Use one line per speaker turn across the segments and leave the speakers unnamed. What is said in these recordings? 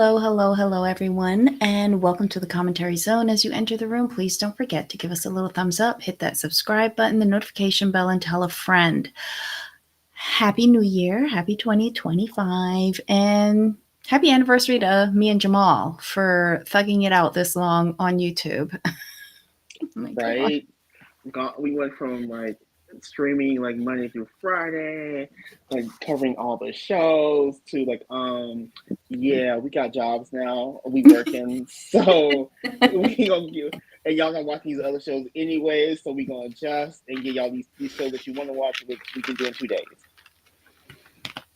Hello, everyone, and welcome to the commentary zone. As you enter the room, please don't forget to give us a little thumbs up, hit that subscribe button, the notification bell, and tell a friend. Happy New Year, happy 2025, and happy anniversary to me and Jamal for thugging it out this long on YouTube. Oh my God.
Right? We went from streaming like Monday through Friday, like covering all the shows to yeah, we got jobs now. We working, so we gonna give and y'all gonna watch these other shows anyway. So we gonna adjust and get y'all these shows that you want to watch. We can do in 2 days.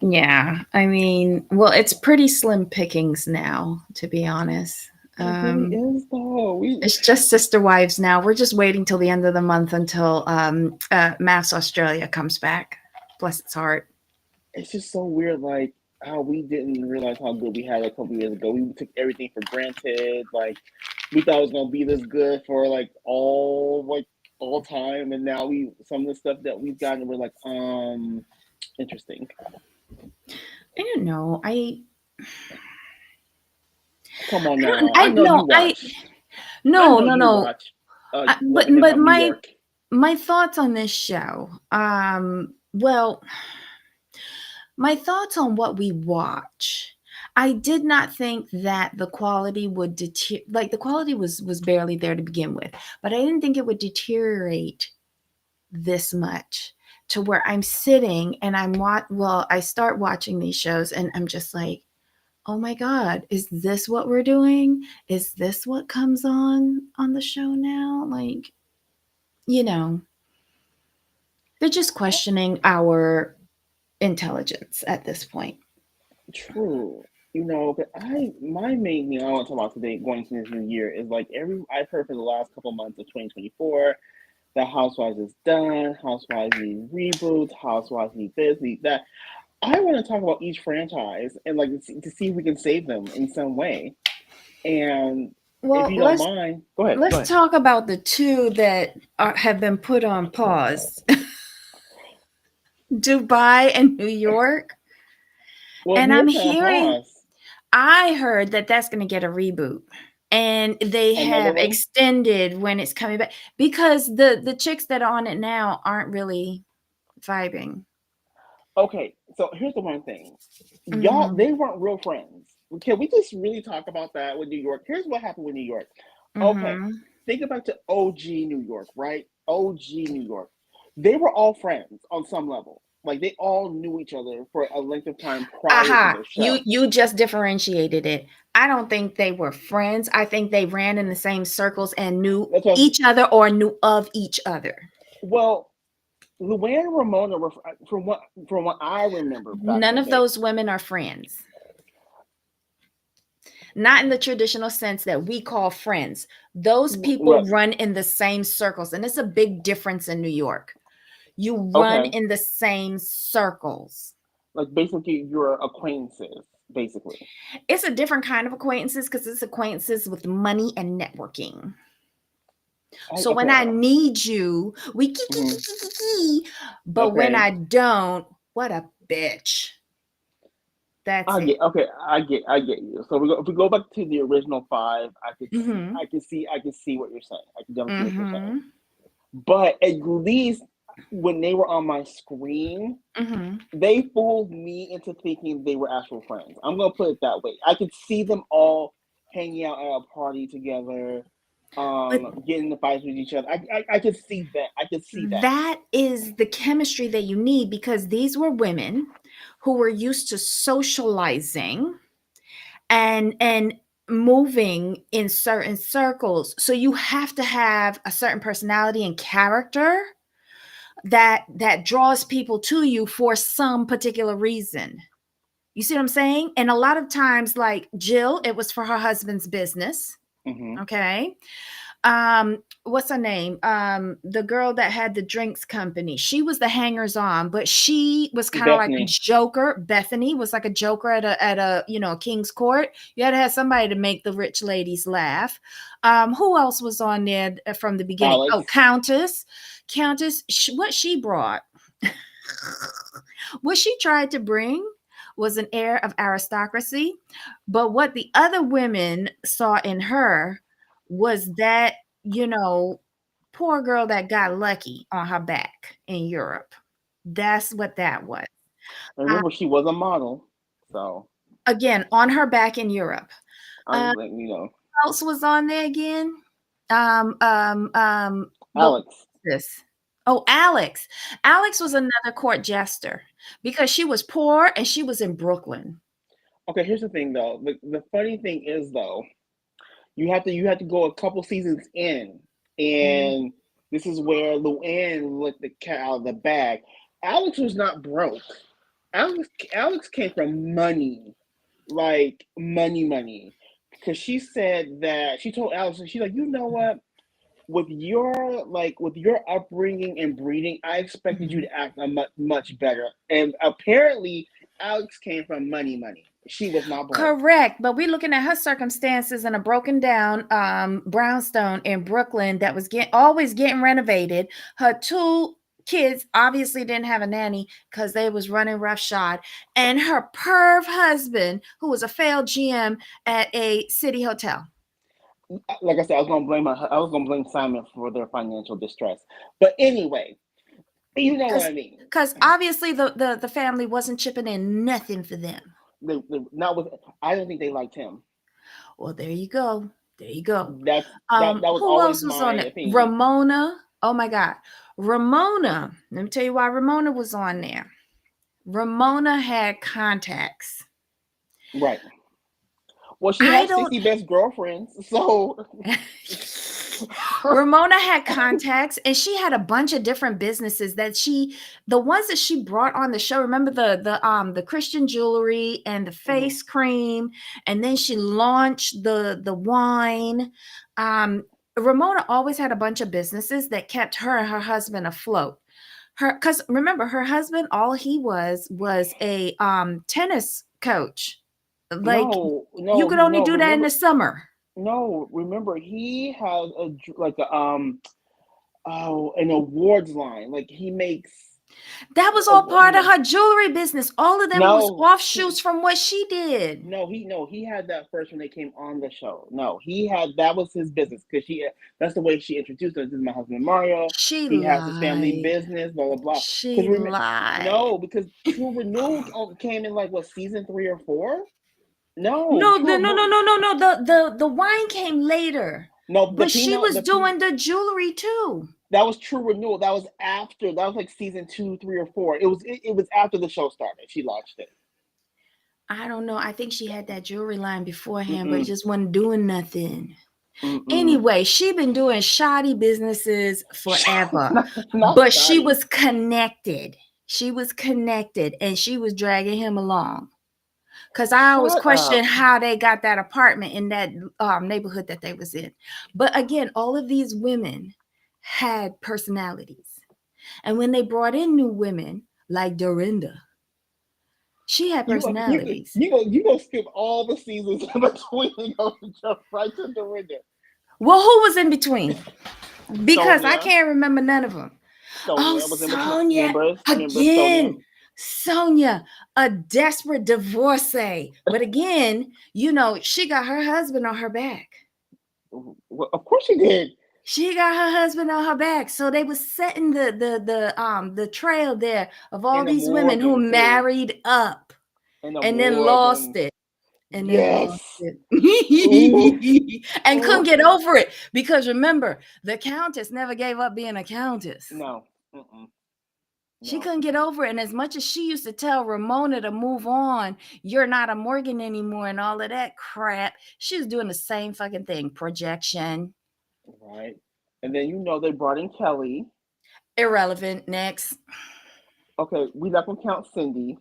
Yeah, I mean, well, it's pretty slim pickings now, to be honest.
It really
Um,
is though.
It's just Sister Wives now. We're just waiting till the end of the month until Mass Australia comes back. Bless its heart.
It's just so weird, like how we didn't realize how good we had a couple years ago. We took everything for granted. Like we thought it was gonna be this good for all time, and now we some of the stuff that we've gotten, we're like, interesting.
I don't know.
Come on
I don't.
now,
I
I know
no.
you watch. I
No,
know
no,
you
no.
watch.
But
Walking
but
About New
my
York.
my thoughts on this show. Well, my thoughts on what we watch. I did not think that the quality would deteriorate. Like the quality was barely there to begin with, but I didn't think it would deteriorate this much to where I'm sitting and I start watching these shows and I'm just like, "Oh my god, is this what we're doing? Is this what comes on the show now?" Like, you know, they're just questioning our intelligence at this point.
True. But my main thing I want to talk about today going into this new year is like every I've heard for the last couple months of 2024 that Housewives is done, Housewives need reboots, Housewives need this, need that. I want to talk about each franchise and to see if we can save them in some way. And if
Well,
you don't
let's
mind, go ahead. Go
let's
ahead.
talk about the two that have been put on pause. Dubai and New York.
Well,
And
New
I'm
York's on
hearing
pause.
I heard that that's going to get a reboot. And they
Another
have
one.
extended when it's coming back because the chicks that are on it now aren't really vibing.
Okay, so here's the one thing. Y'all,
Mhm.
they weren't real friends. Can we just really talk about that with New York? Here's what happened with New York. Okay,
Mhm.
think about the OG New York, right? OG New York. They were all friends on some level. Like they all knew each other for a length of time prior to
Aha,
the
you
show.
you just differentiated it. I don't think they were friends. I think they ran in the same circles and knew
That's what,
each other or knew of each other.
well, Luann and Ramona were from what I remember back in
None
the
of
day.
those women are friends. Not in the traditional sense that we call friends. Those people
Right.
run in the same circles, and it's a big difference in New York. You run
Okay.
in the same circles.
Like basically your acquaintances, basically.
It's a different kind of acquaintances because it's acquaintances with money and networking. So when
Okay.
I need you, we
Mhm.
but when
Okay.
I don't, what a bitch. That's it.
I get you. So if we go back to the original five,
Mm-hmm.
I can see what you're saying. I can definitely see what you're saying.
Mm-hmm.
But at least when they were on my screen,
Mm-hmm.
they fooled me into thinking they were actual friends. I'm gonna put it that way. I could see them all hanging out at a party together,
But
getting in fights with each other. I could see that. I could see that.
that is the chemistry that you need because these were women who were used to socializing and moving in certain circles. So you have to have a certain personality and character that draws people to you for some particular reason. You see what I'm saying? And a lot of times, like Jill, it was for her husband's business.
Hmm.
Okay. What's her name? The girl that had the drinks company. She was the hangers on, but she was kind of like a
Bethany.
joker. Bethany was like a joker at a king's court. You had to have somebody to make the rich ladies laugh. Who else was on there from the beginning? Oh,
Alex.
Countess, what she brought, what she tried to bring was an air of aristocracy. But what the other women saw in her was that, you know, poor girl that got lucky on her back in Europe. That's what that was.
And
Uh,
remember, she was a model, so
Again, on her back in Europe.
I'm
Uh,
just letting you know.
who else was on there again? What was
Alex.
this? Oh, Alex. Alex was another court jester because she was poor and she was in Brooklyn.
Okay, here's the thing though. The funny thing is though, you have to go a couple seasons in,
Mhm.
and this is where Luann let the cat out of the bag. Alex was not broke. Alex came from money, like money, because she said that she told Alex, she's like, you know what? With your upbringing and breeding, I expected you
Mhm.
to act much better. And apparently, Alex came from money. She was not broke.
Correct, but we're looking at her circumstances in a broken down brownstone in Brooklyn that was always getting renovated. Her two kids obviously didn't have a nanny because they was running roughshod, and her perv husband, who was a failed GM at a city hotel.
Like I said, I was gonna blame Simon for their financial distress. But anyway, you know what
Because
I mean.
because obviously the family wasn't chipping in nothing for them.
They not with. I don't think they liked him.
Well, there you go. There you go.
That was
Who
always
else was
my
on it?
opinion.
Ramona. Oh my God. Ramona. Let me tell you why Ramona was on there. Ramona had contacts.
Right. Well, she
I
had
don't
60 best girlfriends, so
Ramona had contacts and she had a bunch of different businesses that the ones that she brought on the show. Remember the Christian jewelry and the
mhm.
face cream, and then she launched the wine. Um, Ramona always had a bunch of businesses that kept her and her husband afloat. Her Because remember, her husband, all he was a tennis coach. Like, you could only
No.
do that in the summer.
Remember, he has like an awards line. Like he makes.
That was all
A,
part of her jewelry business. All of them was
no,
offshoots from what she did.
he had that first when they came on the show. No, he had that was his business because that's the way she introduced us. This is my husband Mario.
She
He has his family
lied.
business, blah blah blah.
She
Because
lied.
no, because True Renewal came in like what season 3 or 4. No,
No,
True
no. The wine came later.
no the
But she
Pinot
was
the P
doing the jewelry too.
that was True Renewal. That was after. That was like season 2, 3, or 4. It was after the show started. She launched it.
I don't know. I think she had that jewelry line beforehand, but it
Mm-mm,
just wasn't doing nothing.
mm-mm.
Anyway, she been doing shoddy businesses forever,
Not
but she
shoddy.
was connected. She was connected and she was dragging him along. Because I always
Shut
question
up.
how they got that apartment in that neighborhood that they was in. But again, all of these women had personalities. And when they brought in new women like Dorinda, she had personalities.
You gonna skip all the seasons in between and go jump right to the window.
Well, who was in between? Because I
Sonia.
can't remember none of them. Oh,
Sonia was in between.
Sonia.
Remember Sonia?
Again. Sonia, a desperate divorcee. But again, she got her husband on her back.
Well, of course she did.
She got her husband on her back. So they was setting the trail there of all
In the
these women who
Morgan too.
married up
In the
and then lost
Morgan.
it. And then lost
Yes.
it.
Ooh.
And couldn't
Ooh.
get over it. Because remember, the countess never gave up being a countess.
No. Mm-mm.
She
No.
couldn't get over it. And as much as she used to tell Ramona to move on, you're not a Morgan anymore, and all of that crap, she was doing the same fucking thing. Projection.
Right. And then they brought in Kelly.
Irrelevant. Next.
Okay, we not gonna count Cindy.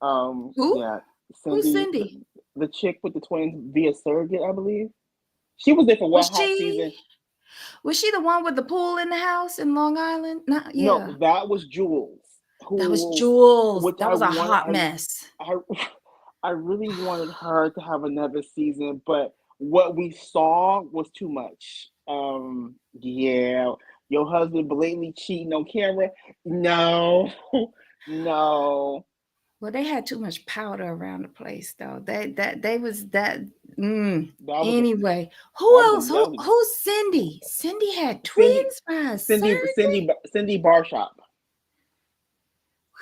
Who?
Yeah,
Who's
Cindy,
Cindy?
the chick with the twins via surrogate, I believe. She was there for
Was
one hot
she
season.
was she the one with the pool in the house in Long Island? Not
No,
yeah.
that was Jules,
That was
who,
Jules.
which
That
I
was a
wanted.
hot mess.
I, I really wanted her to have another season, but what we saw was too much. Yeah, your husband blatantly cheating on camera. No, no.
Well, they had too much powder around the place, though. They was that. Mm.
That was a
Anyway, who
that was a
else?
that was
Who's Cindy? Cindy had
Cindy
twins by a
Cindy
surrogate.
Cindy Cindy Barshop.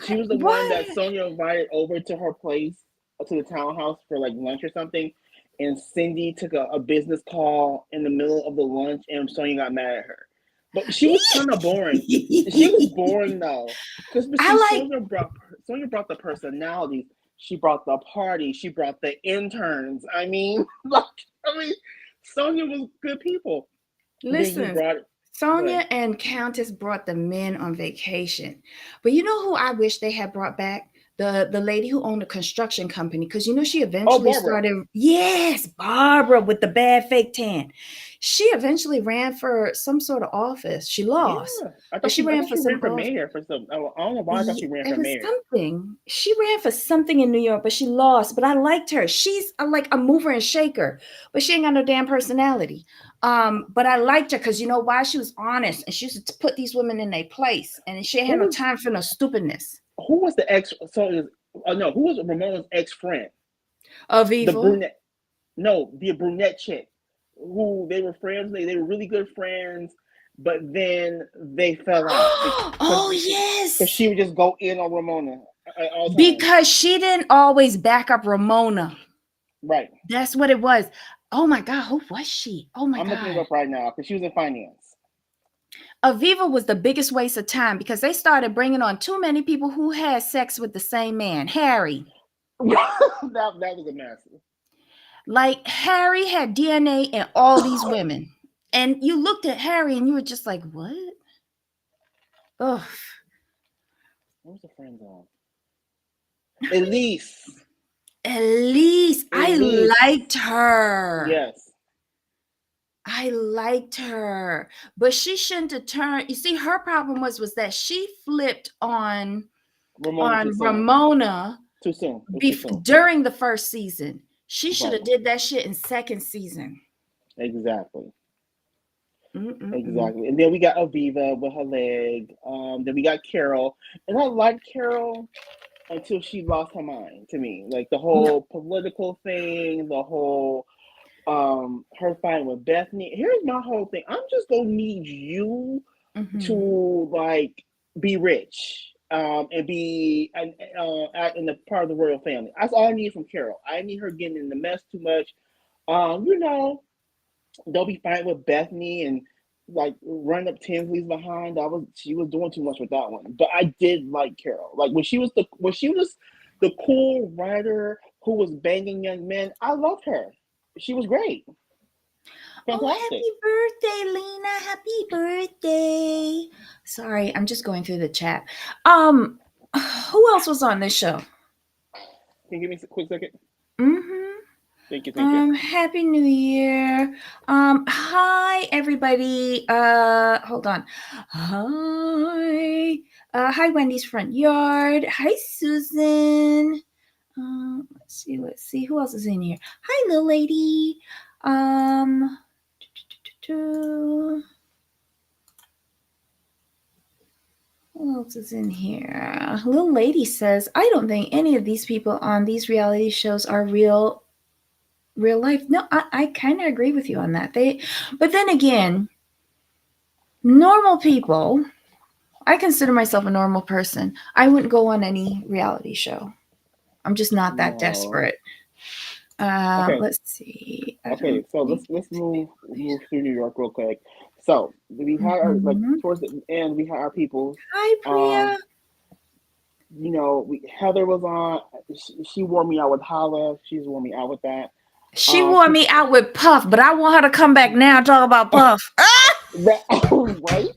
She was the one that
What?
Sonia invited over to her place, to the townhouse for like lunch or something. And Cindy took a business call in the middle of the lunch, and Sonia got mad at her. But she was kind of boring. She was boring though, because but
I
see,
like.
Sonia brought the personalities. She brought the party. She brought the interns. I mean, like I mean, Sonia was good people. Then you
Listen,
brought
Sonia
good.
and Countess brought the men on vacation. But you know who I wish they had brought back? The lady who owned a construction company. Because you know she
Oh,
eventually
Barbara.
started. Yes, Barbara with the bad fake tan. She eventually ran for some sort of office. She
Yeah,
lost, but she
I
ran
thought
for
she ran
some
for
office.
mayor for some. I don't know why I thought she ran
It
for
was
mayor.
something. She ran for something in New York, but she lost. But I liked her. She's like a mover and shaker, but she ain't got no damn personality. But I liked her because you know why? She was honest and she used to put these women in their place, and she ain't
Who
had no
was
time for no stupidness.
who was the ex? So no, who was Ramona's ex friend? The
Aviva.
brunette. No, the brunette chick. Who they were friends. They were really good friends, but then they fell out
Oh
because
yes,
she would just go in on Ramona at all times.
because she didn't always back up Ramona.
Right.
That's what it was. Oh my God, who was she? Oh my
I'm looking it
God.
up right now because she was in finance.
Aviva was the biggest waste of time because they started bringing on too many people who had sex with the same man, Harry.
That was a mess.
Like Harry had DNA in all these women. And you looked at Harry and you were just like, what? Ugh.
What was the friend on? Elise.
At least I
Elise.
liked her.
Yes.
I liked her. But she shouldn't have turned. You see, her problem was that she flipped
Ramona too
on
soon.
Ramona
Too soon. It was too soon.
during the first season. She should
Right.
have did that shit in second season.
Exactly.
Mm-mm-mm.
Exactly. And then we got Aviva with her leg. Then we got Carol. And I liked Carol until she lost her mind to me. Like the whole political thing, the whole her fighting with Bethany. Here's my whole thing. I'm just gonna need you
Mm-hmm.
to like be rich. And be in the part of the royal family. That's all I need from Carol. I need her getting in the mess too much. You know, they'll be fighting with Bethany and like run up Tinsley's behind. That was she was doing too much with that one. But I did like Carol. Like when she was the cool writer who was banging young men. I loved her. She was great.
Oh,
Fantastic.
happy birthday, Lena. Happy birthday. Sorry, I'm just going through the chat. Um, who else was on this show?
Can you give me a quick second?
Mm-hmm.
Thank you, thank you.
Happy New Year. Hi everybody. Hold on. Hi. Hi Wendy's front yard. Hi Susan. Let's see who else is in here. Hi little lady. Um Who else is in here? Little lady says, I don't think any of these people on these reality shows are real life. No, I kind of agree with you on that. But then again, normal people, I consider myself a normal person. I wouldn't go on any reality show. I'm just not that
No.
desperate.
Okay.
Let's see. I
Okay.
don't
So
think.
let's move through New York real quick. So we had our like
Mhm.
towards the end we had our peoples.
Hi,
Um,
Priya.
Heather was on. She wore me out with Holla. She's wore me out with that.
She wore
People
me out with Puff, but I want her to come back now and talk about Puff.
that right.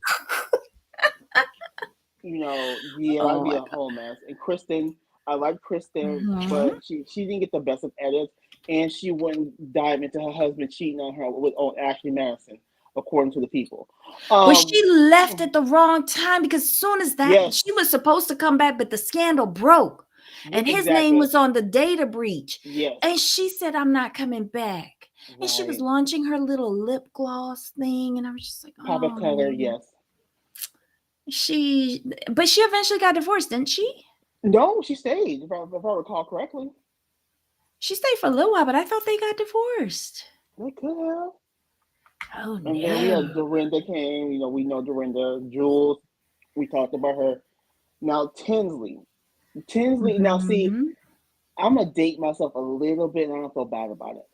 Yeah, that'd
Oh
be
my
a whole mess. And Kristen, I like Kristen,
God.
but she didn't get the best of edits, and she wouldn't dive into her husband cheating on her with on Ashley Madison, according to the people.
But she
Um,
left at the wrong time because as soon as that
yes,
she was supposed to come back, but the scandal broke and his name
exactly.
was on the data breach.
Yes,
And she said, I'm not coming back. And she was
right.
launching her little lip gloss thing. And I was just like,
Pop of
oh,
color. Yes,
she, but she eventually got divorced, didn't she?
No, she stayed, if I recall correctly.
She stayed for a little while, but I thought they got divorced.
They could have.
Oh
And then we had
no.
Dorinda came. We know Dorinda. Jules, we talked about her. Now Tinsley. Tinsley. Now see,
Mhm.
I'm gonna date myself a little bit, and I don't feel bad about it.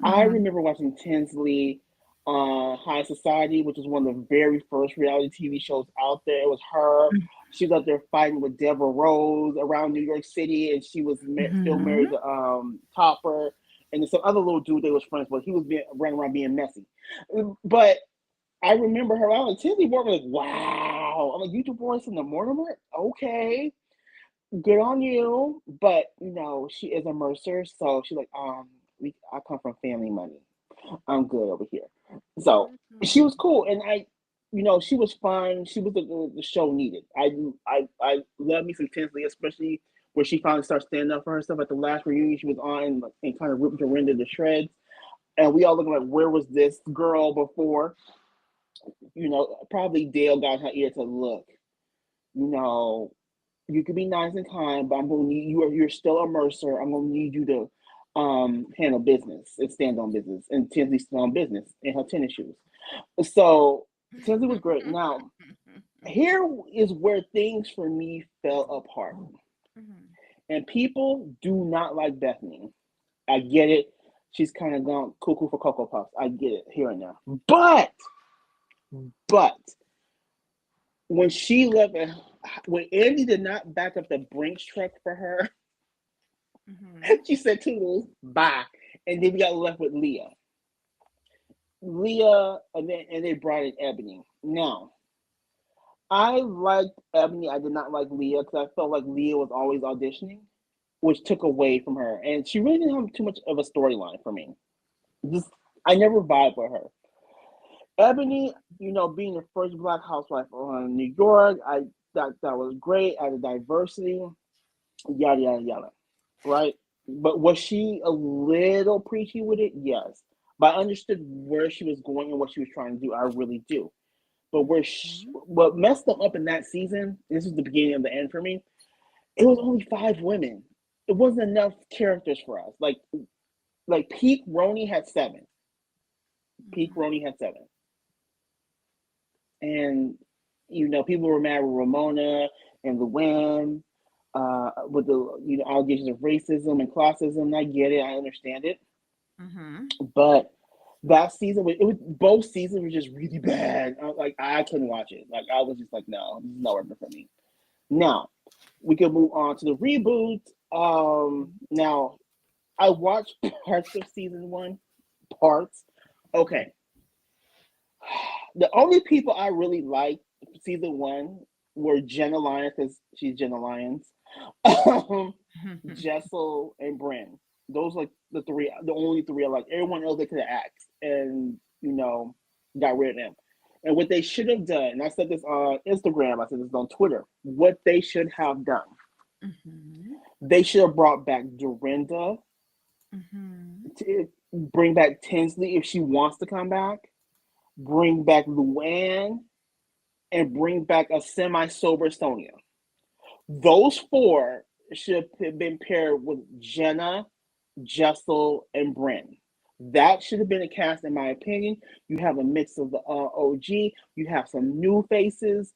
I
Mhm.
remember watching Tinsley on High Society, which was one of the very first reality TV shows out there. It was her. She was out there fighting with Deborah Rose around New York City, and she was still married
Mhm.
to Topper, and then some other little dude they was friends with. He was running around being messy, but I remember her. I was like, Tinsley Morgan, like, wow. I'm like, you divorced in the morning? Okay, good on you. But she is a Mercer, so she's like, I come from family money. I'm good over here. So she was
Mhm.
cool, and she was fun. She was the show needed. I love me some Tinsley, especially where she finally started standing up for herself at the last reunion she was on, and kind of ripped Dorinda to shreds. And we all looking like, where was this girl before? Probably Dale got her ear to look. You know, you could be nice and kind, but I'm gonna need you. You're still a Mercer. I'm gonna need you to handle business and stand on business. And Tinsley stood on business in her tennis shoes. So Tinsley was great. Now here is where things for me fell apart.
Mhm.
And people do not like Bethany. I get it. She's kind of gone cuckoo for Cocoa Puffs. I get it here and there. But when she left, when Andy did not back up the Brinks truck for her,
Mhm.
she said toodles, bye. And then we got left with Leah. Leah, and they brought in Ebony. Now, I liked Ebony. I did not like Leah because I felt like Leah was always auditioning, which took away from her. And she really didn't have too much of a storyline for me. Just, I never vibed with her. Ebony, being the first black housewife on New York, I that was great. Added diversity, yada yada yada, right? But was she a little preachy with it? Yes, but I understood where she was going and what she was trying to do. I really do. But
Mhm.
what messed them up in that season, this is the beginning of the end for me. It was only 5 women. It wasn't enough characters for us. Like peak Roni had 7. Peak
Mhm.
Roni had 7, and people were mad with Ramona and Luann, with the allegations of racism and classism. I get it, I understand it,
Mhm.
but that season both seasons were just really bad. I couldn't watch it. Like I was just like, no, this is not working for me. Now we can move on to the reboot. Now I watched parts of season 1, parts. Okay, the only people I really liked season 1 were Jenna Lyons because she's Jenna Lyons,
Mhm.
Jessel, and Bryn. Those like the only three I like. Everyone else they could have axed and got rid of them. And what they should have done, and I said this on Instagram, I said this on Twitter. What they should have done,
Mhm.
they should have brought back Dorinda
Mhm.
to bring back Tinsley if she wants to come back. Bring back Luann and bring back a semi-sober Sonia. Those 4 should have been paired with Jenna, Jessel, and Bryn. That should have been a cast, in my opinion. You have a mix of the OG. You have some new faces.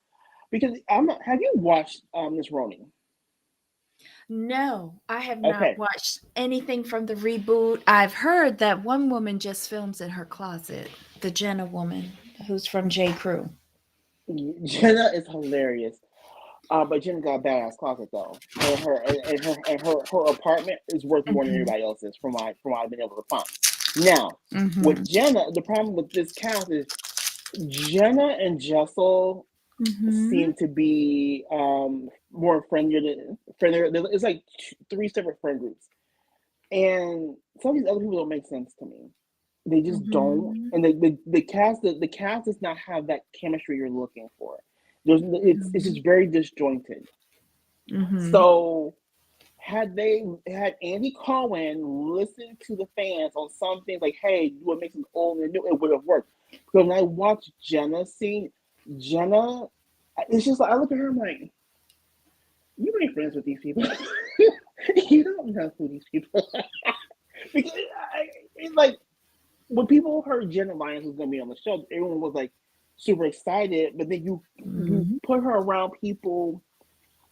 Because I'm not. Have you watched Miss Roni?
No, I have not
Okay,
watched anything from the reboot. I've heard that one woman just films in her closet, the Jenna woman who's from J. Crew.
Jenna is hilarious. But Jenna got a badass closet though, and her apartment is worth more than
Mhm.
everybody else's from what I've been able to find. Now, with
Mhm.
Jenna, the problem with this cast is Jenna and Jessel seem
Mhm.
to be more friendlier. It's like 3 separate friend groups, and some of these other people don't make sense to me. They just don't,
Mhm.
and the cast does not have that chemistry you're looking for. It's
Mhm.
just very disjointed.
Mhm.
So had Andy Cohen listened to the fans on some things like, hey, you would make some old and new, it would have worked. Because when I watch Jenna, it's just like I look at her, I'm like, You ain't friends with these people. You don't know who these people are. Because it's like when people heard Jenna Lyons was going to be on the show, everyone was like super excited. But then you
Mhm.
put her around people.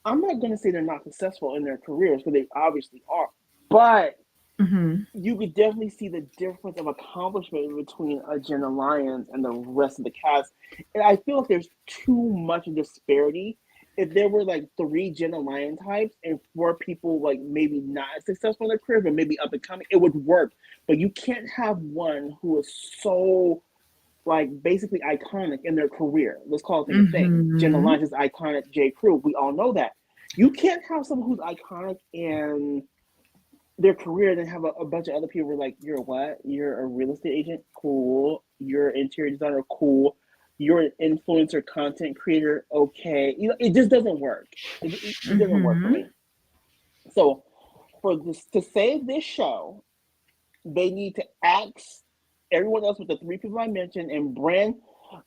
I'm not going to say they're not successful in their careers because they obviously are, but
Mhm.
you could definitely see the difference of accomplishment between Jenna Lyons and the rest of the cast. And I feel like there's too much disparity. If there were like three Jenna Lyons types and four people like maybe not as successful in their career, but maybe up and coming, it would work. But you can't have one who is so like basically iconic in their career. Let's call it thing a thing. Jenna
Mhm.
Lyons is iconic. J. Crew, we all know that. You can't have someone who's iconic in their career and then have a bunch of other people who are like, you're what? You're a real estate agent? Cool. You're an interior designer? Cool. You're an influencer content creator? Okay. You know, it just doesn't work. It doesn't work for
Mhm.
me. So for this to save this show, they need to axe everyone else with the three people I mentioned and brand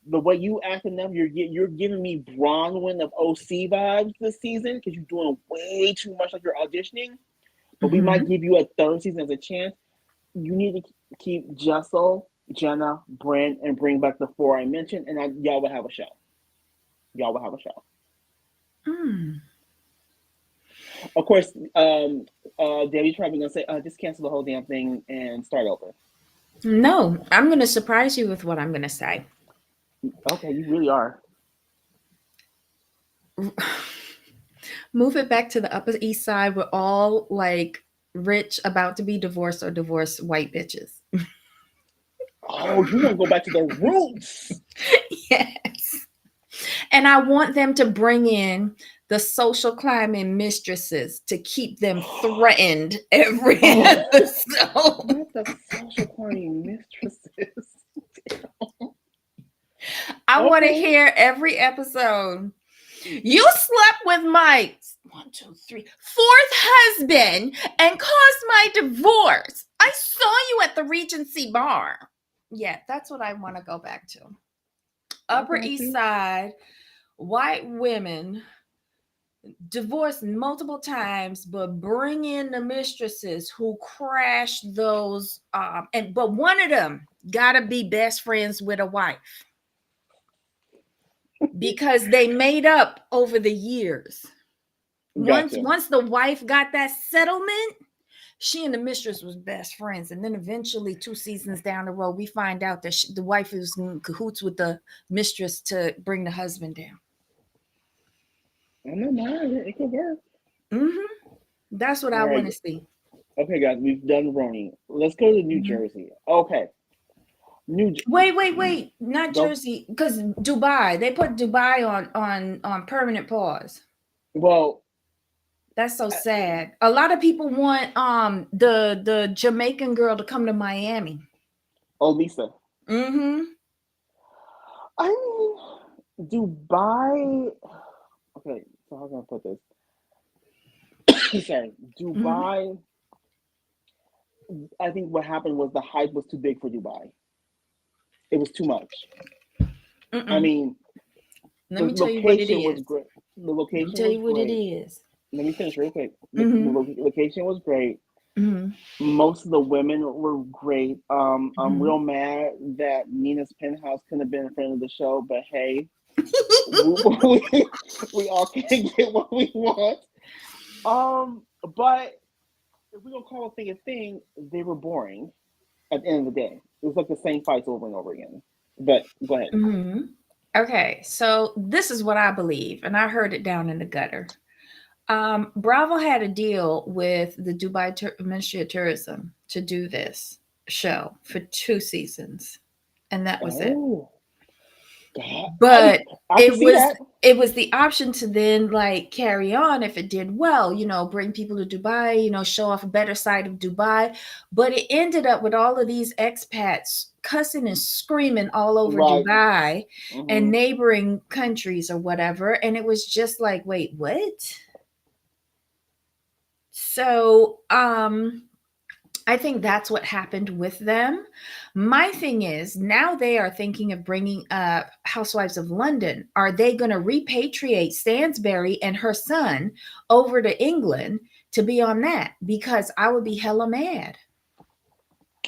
the way you acting them. You're giving me Bronwyn of OC vibes this season because you're doing way too much like you're auditioning. But we might
Mhm.
give you a third season as a chance. You need to keep Jessel, Jenna, Brand, and bring back the four I mentioned, and y'all will have a show. Y'all will have a show.
Mm.
Of course, Debbie's probably gonna say, just cancel the whole damn thing and start over.
No, I'm going to surprise you with what I'm going to say.
Okay, you really are.
Move it back to the Upper East Side. We're all like rich, about to be divorced or divorced white bitches.
Oh, you want to go back to the roots?
Yes. And I want them to bring in the social climbing mistresses to keep them threatened every
Oh,
episode.
not the social climbing mistresses.
I want to
Okay.
hear every episode. You slept with my one, two, three, fourth husband and caused my divorce. I saw you at the Regency bar. Yeah, that's what I want to go back to.
I
Upper
got
East
you.
Side, white women divorced multiple times, but bring in the mistresses who crash those. And but one of them gotta be best friends with a wife because they made up over the years. Once
Gotcha.
once the wife got that settlement, she and the mistress was best friends, and then eventually 2 seasons down the road we find out that the wife is in cahoots with the mistress to bring the husband down.
I'm not mad. It could work.
That's what
All
I want
right.
to see.
Okay, guys, we've done Roni. Let's go to New
Mhm.
Jersey. Okay, New.
Wait, not
Go.
Jersey, because Dubai, they put Dubai on permanent pause.
Well,
That's so
I,
sad. A lot of people want the Jamaican girl to come to Miami.
oh, Lisa.
Mm-hmm.
I mean, Dubai. Okay, so how can I put this? Sorry,
Mm-hmm.
Dubai. I think what happened was the hype was too big for Dubai. It was too much. I
Mm-mm.
mean,
Let
the
me tell you what it
location was
is.
great. The
Let me
location
tell
was
you what it
great.
is.
Let me finish real quick. The
Mm-hmm.
location was great.
Mm-hmm.
Most of the women were great. I'm
Mm-hmm.
real mad that Nina's penthouse couldn't have been in front of the show, but hey, we all can get what we want. But if we're gonna call a thing, they were boring at the end of the day. It was like the same fights over and over again. But go ahead.
Mm-hmm. Okay, so this is what I believe, and I heard it down in the gutter. Bravo had a deal with the Dubai Ministry of Tourism to do this show for 2 seasons, and that was it.
Oh, God,
But
I can
it
see
was
that.
it was the option to then like carry on if it did well, bring people to Dubai, show off a better side of Dubai. But it ended up with all of these expats cussing and screaming all over
Right.
Dubai and
Mm-hmm.
neighboring countries or whatever. And it was just like, wait, what? So I think that's what happened with them. My thing is, now they are thinking of bringing up Housewives of London. Are they going to repatriate Stansbury and her son over to England to be on that? Because I would be hella mad.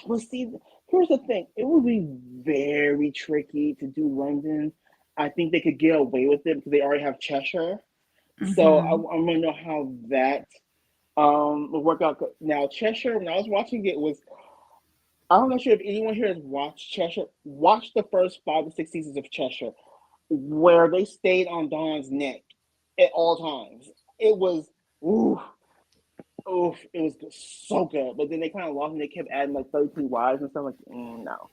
Well, see, here's the thing. It would be very tricky to do London. I think they could get away with it because they already have Cheshire. So
Hmm.
I'm gonna know how that will work out. Now Cheshire, when I was watching it, was I'm not sure if anyone here has watched Cheshire. Watch the first 5 to 6 seasons of Cheshire, where they stayed on Dawn's neck at all times. It was ooh, oof, it was so good. But then they kind of lost and they kept adding like 13 wives and stuff like no.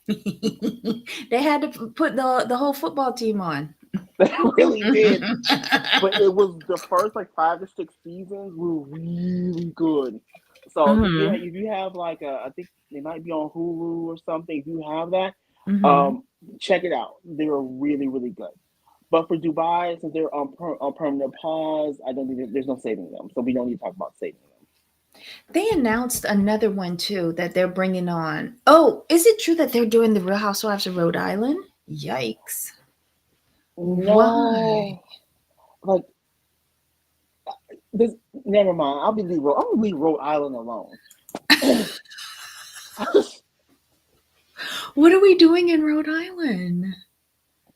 They had to put the whole football team on.
They really did. But it was the first like 5 to 6 seasons were really good. So
Hmm.
if you have like I think they might be on Hulu or something. If you have that,
Hmm.
um, check it out. They were really good. But for Dubai, since they're on permanent pause, I don't think there's no saving them. So we don't need to talk about saving them.
They announced another one too that they're bringing on. Oh, is it true that they're doing the Real Housewives of Rhode Island? Yikes. Why?
No, like this. Never mind. I'm gonna leave Rhode Island alone.
What are we doing in Rhode Island?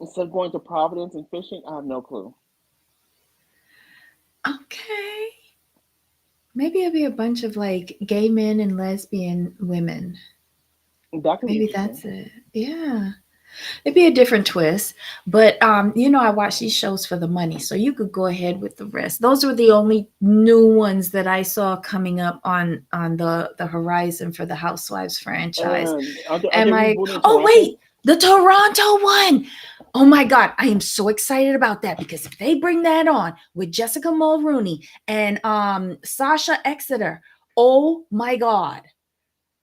Instead of going to Providence and fishing, I have no clue.
Okay. Maybe it'll be a bunch of like gay men and lesbian women.
That could be
Maybe
interesting.
that's it. Yeah. It'd be a different twist. But I watch these shows for the money, so you could go ahead with the rest. Those were the only new ones that I saw coming up on the horizon for the Housewives franchise.
And aren't they
Am I
rebooting
oh
Toronto?
wait, the Toronto one. Oh my God, I am so excited about that because if they bring that on with Jessica Mulrooney and Sasha Exeter, oh my God,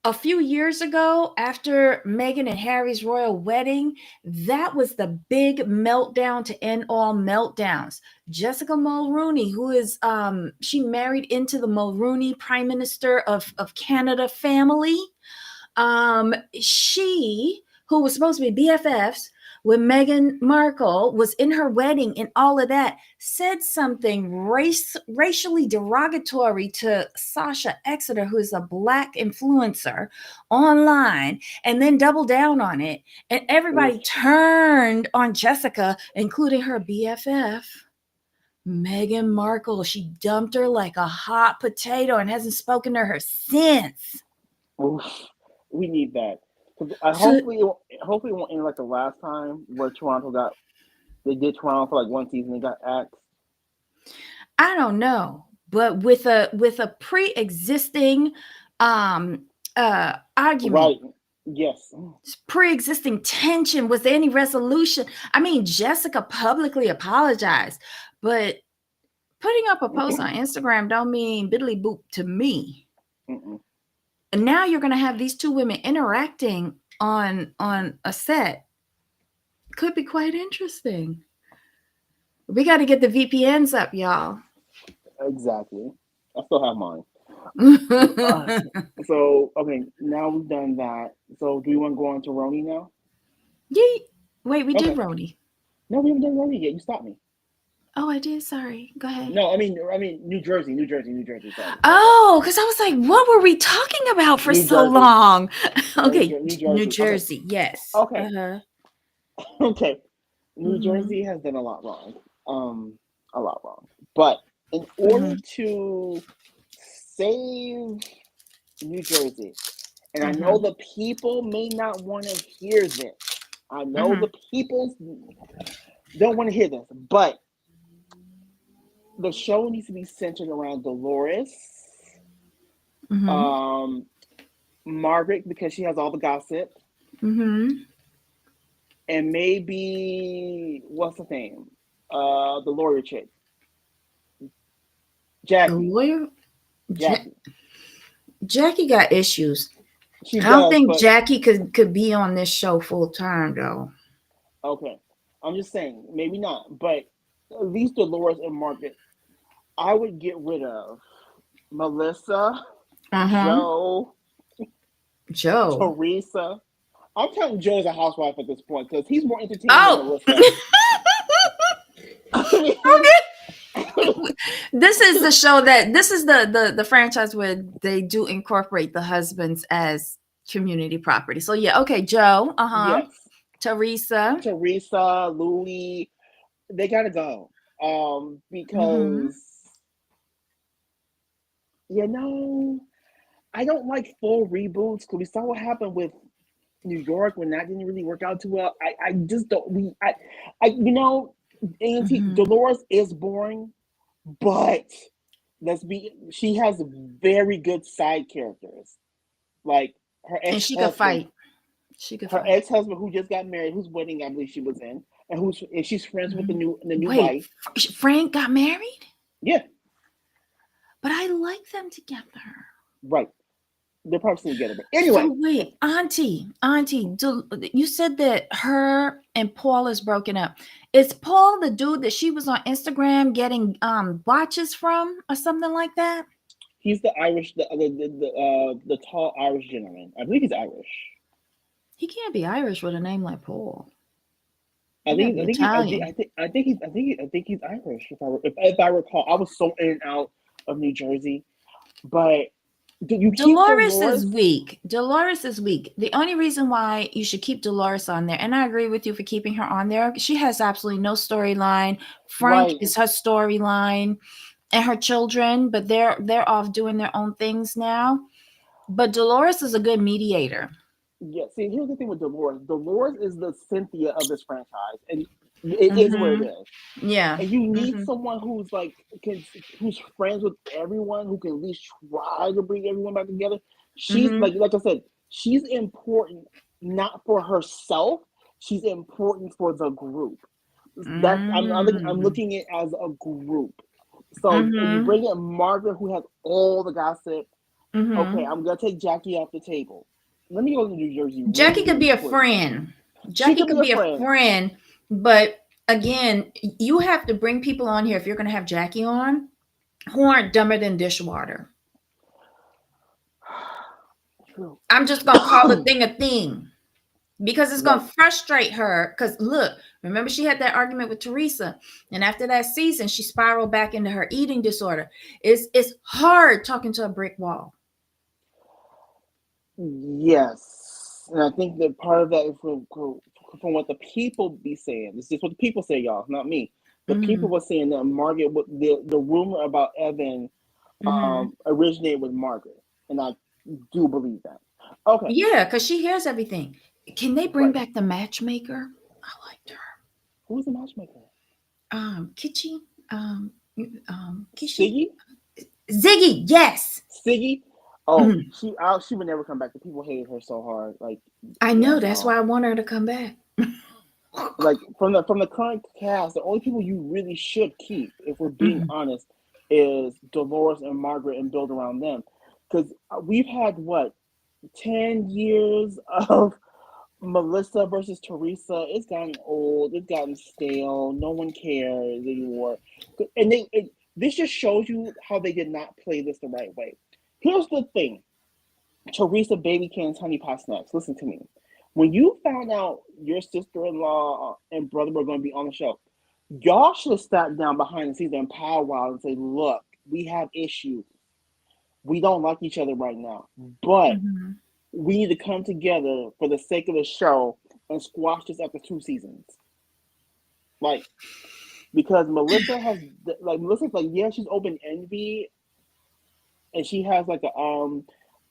a few years ago after Meghan and Harry's royal wedding, that was the big meltdown to end all meltdowns. Jessica Mulrooney, who is she married into the Mulrooney Prime Minister of Canada family. She, who was supposed to be BFFs with Meghan Markle, was in her wedding and all of that, said something racially derogatory to Sasha Exeter, who is a black influencer online, and then doubled down on it. And
Oof.
everybody turned on Jessica, including her BFF. Meghan Markle, she dumped her like a hot potato and hasn't spoken to her since.
Oof. We need that. Because
So
hopefully it won't end like the last time where they did Toronto for like one season, they got axed.
I don't know, but with a pre-existing argument,
Right. Yes.
pre-existing tension, was there any resolution? I mean, Jessica publicly apologized, but putting up a post on Instagram don't mean biddly boop to me.
Mm-mm.
And now you're going to have these two women interacting on a set. Could be quite interesting. We got to get the VPNs up, y'all.
Exactly. I still have mine. Uh, okay, now we've done that. So do we want to go on to Roni now?
Yee. Wait, we did
Okay.
Roni.
No, we haven't done Roni yet. You stopped me.
Oh, I did. Sorry. Go ahead.
No, I mean, New Jersey. Sorry.
Oh, because I was like, what were we talking about for
New
so
Jersey,
long? Okay,
New
New
Jersey. Okay,
Jersey. Yes.
okay,
Uh-huh.
okay. New
Mm-hmm.
Jersey has done a lot wrong. Um, a lot wrong. But in order
Mm-hmm.
to save New Jersey, and I know
Mm-hmm.
the people may not want to hear this. I know
Mm-hmm.
the people don't want to hear this, but the show needs to be centered around Dolores,
Mm-hmm.
um, Margaret because she has all the gossip,
Mm-hmm.
and maybe what's the name? The lawyer chick,
The
Jackie.
lawyer,
Jackie.
Jackie got issues.
She
I don't
does,
think
but
Jackie could be on this show full time though.
okay. I'm just saying, maybe not, but at least Dolores and Margaret, I would get rid of Melissa,
Uh-huh.
Joe.
Joe.
Teresa. I'm counting Joe as a housewife at this point because he's more entertaining than
Oh.
Melissa. I mean,
This is the show that this is the franchise where they do incorporate the husbands as community property. So yeah, okay, Joe,
yes,
Teresa.
Teresa, Louis, they gotta go.
Mm-hmm.
Because you know, I don't like full reboots because we saw what happened with New York when that didn't really work out too well. I just don't Auntie
Mm-hmm.
Dolores is boring, but she has very good side characters. Like her
And
ex
she could
husband,
fight. She could
her
fight.
ex husband who just got married, whose wedding I believe she was in, and she's friends with
Mhm.
the new
Wait,
wife.
Frank got married,
Yeah,
but I like them together.
right. They're probably still together, but anyway,
So wait, Auntie, you said that her and Paul is broken up. Is Paul the dude that she was on Instagram getting watches from or something like that?
he's the Irish, the tall Irish gentleman. I believe he's Irish.
He can't be Irish with a name like Paul.
I
He gotta
think
be
I think he,
Italian.
I think he's Irish if I recall. I was so in and out of New Jersey, but do you keep
Dolores is
Dolores?
weak. Dolores is weak. The only reason why you should keep Dolores on there, and I agree with you for keeping her on there, she has absolutely no storyline. Frank
Right.
is her storyline and her children, but they're off doing their own things now. But Dolores is a good mediator.
Yeah. See, here's the thing with Dolores. Dolores is the Cynthia of this franchise, and it is what it
Mm-hmm.
is.
Yeah.
And you need
Mm-hmm.
someone who's like who's friends with everyone, who can at least try to bring everyone back together. She's
Mm-hmm.
like I said, she's important not for herself. She's important for the group. That's I'm
Mm-hmm.
looking at it as a group. So you
Mm-hmm.
bring in Margaret, who has all the gossip. Okay,
Mm-hmm.
I'm gonna take Jackie off the table. Let me go to New Jersey
Jackie could
really
be a
quick.
friend.
She
Jackie
could be
could
a
be a
friend.
friend, but again, you have to bring people on here if you're going to have Jackie on who aren't dumber than dishwater.
True.
I'm just going to call a thing because it's going
Right.
to frustrate her. Because look, remember she had that argument with Teresa, and after that season, she spiraled back into her eating disorder. It's hard talking to a brick wall.
Yes, and I think that part of that is from what the people be saying. This is what the people say, y'all, not me. The people
Mm-hmm.
were saying that Margaret, the rumor about Evan,
Mm-hmm.
originated with Margaret, and I do believe that. Okay,
Yeah, because she hears everything. Can they bring
right.
back the matchmaker? I liked her.
Who's the matchmaker?
Kitschy, Kishi,
Siggy?
Ziggy. Yes.
Siggy? Oh,
Mhm.
she would never come back. The people hated her so hard. Like,
I
yeah,
know. That's why
no.
I want her to come back.
Like from the current cast, the only people you really should keep, if we're being
Mhm.
honest, is Dolores and Margaret and build around them. Because we've had what 10 years of Melissa versus Teresa. It's gotten old. It's gotten stale. No one cares anymore. And this just shows you how they did not play this the right way. Here's the thing: Teresa Baby Cans Honey Pot Snacks. Listen to me. When you found out your sister in law and brother were going to be on the show, y'all should have sat down behind the scenes and powwow and say, "Look, we have issues. We don't like each other right now, but
Mhm.
we need to come together for the sake of the show and squash this after 2 seasons." Like, because Melissa's like, yeah, she's open envy, and she has like a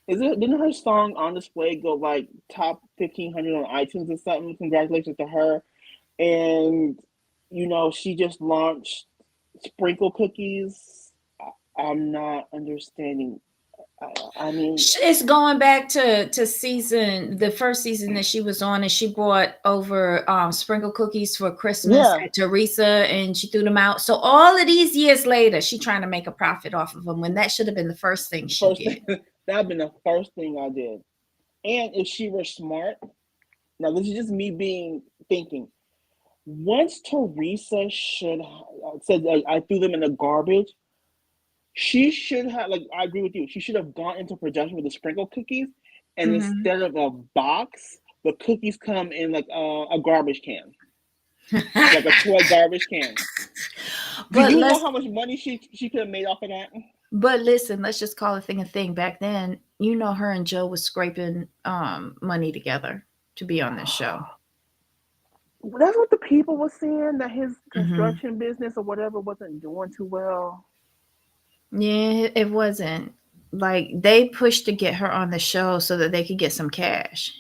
is it didn't her song on display go like top 1,500 on iTunes or something? Congratulations to her. And she just launched sprinkle cookies. I'm not understanding. I mean,
It's going back to season the first season that she was on, and she brought over sprinkle cookies for Christmas
yeah,
at Teresa, and she threw them out. So all of these years later, she trying to make a profit off of them when that should have been the first thing
the
she
first thing
did.
that'd been the first thing I did. And if she were smart, now this is just me being thinking. Once Teresa should said I threw them in the garbage, she should have, like, I agree with you. She should have gone into production with the sprinkle cookies and instead of a box, the cookies come in like a garbage can, like a toy garbage can. Do
but
you know
let's
how much money she could have made off of that?
but listen, let's just call a thing. Back then, you know, her and Joe was scraping money together to be on this show.
That's what the people were saying, that his
Hmm.
construction business or whatever wasn't doing too well.
Yeah, it wasn't like they pushed to get her on the show so that they could get some cash.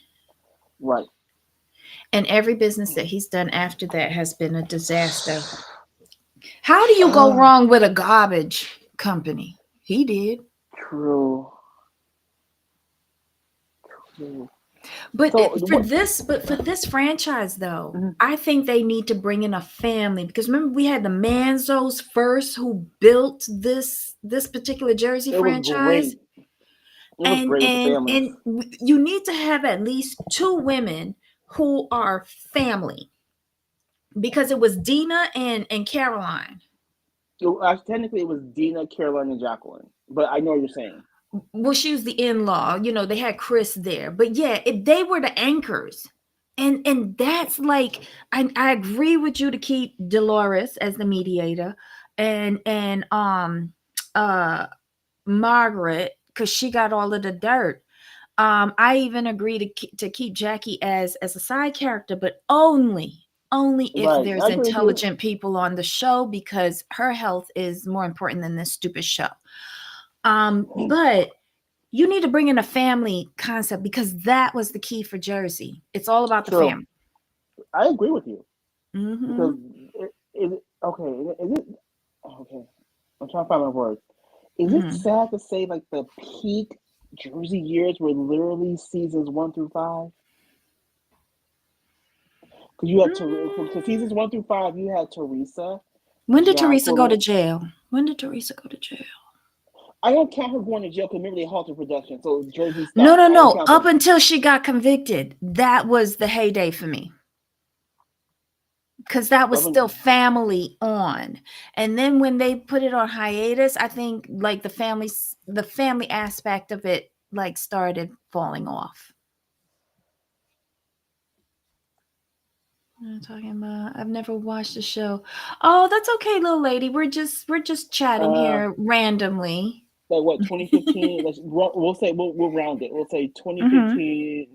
Right.
And every business that he's done after that has been a disaster. How do you go
Uh,
wrong with a garbage company? He did.
true. True.
But
So what?
for this franchise though,
Mhm.
I think they need to bring in a family because remember we had the Manzos first who built this particular Jersey
It was
franchise,
great. It was great with the families.
you need to have at least two women who are family because it was Dina and Caroline.
Technically, it was Dina, Caroline, and Jacqueline. But I know what you're saying.
Well, she was the in-law, you know, they had Chris there, but yeah, they were the anchors. And that's like I agree with you to keep Dolores as the mediator and uh Margaret because she got all of the dirt. I even agree to keep Jackie as a side character, but only if
Right.
there's
I agree with you.
intelligent people on the show because her health is more important than this stupid show. But you need to bring in a family concept because that was the key for Jersey. It's all about the
True.
family.
I agree with you because
Mm-hmm.
is it okay? Is it okay? I'm trying to find my words. Is it
Mm-hmm.
sad to say like the peak Jersey years were literally seasons 1 through 5? Because you had for seasons 1 through 5, you had Teresa,
When did Teresa go to
Jacqueline.
jail? When did Teresa go to jail?
I don't count her going to jail because remember they halted production, so Jersey
No,
stopped.
no,
I don't
no.
count
Up
them.
until she got convicted, that was the heyday for me because that was
Up
still
in-
family on. And then when they put it on hiatus, I think like the family aspect of it like started falling off. I'm talking about I've never watched the show. Oh, that's okay, little lady. We're just chatting
uh,
here randomly.
like what 2015? We'll say we'll round it. We'll say
Hmm.
2015,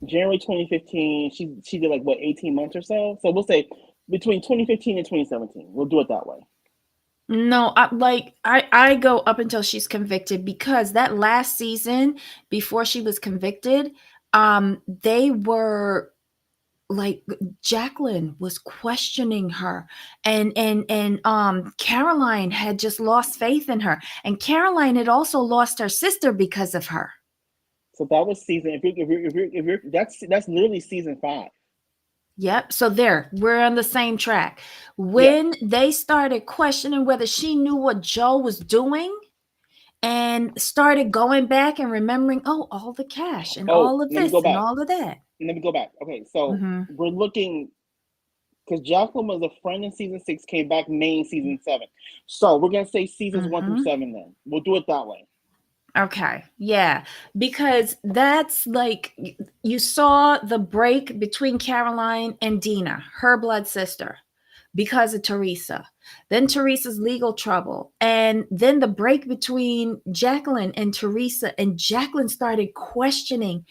January 2015. She did like what 18 months or so. So we'll say between 2015 and 2017. We'll do it that way.
No, I go up until she's convicted because that last season before she was convicted, they were like Jacqueline was questioning her and Caroline had just lost faith in her and Caroline had also lost her sister because of her.
So that was season. If you're that's literally season 5.
Yep. So there, we're on the same track.
Yes.
When they started questioning whether she knew what Joe was doing and started going back and remembering, oh, all the cash and
Oh,
all of
let me go
this and
back.
all of that.
Let me go back. Okay, so
Mm-hmm.
we're looking because Jacqueline was a friend in season 6, came back main season 7. So we're gonna say seasons one through
Mm-hmm.
seven. Then we'll do it that way.
Okay. Yeah. Because that's like you saw the break between Caroline and Dina, her blood sister, because of Teresa. Then Teresa's legal trouble. And then the break between Jacqueline and Teresa. And Jacqueline started questioning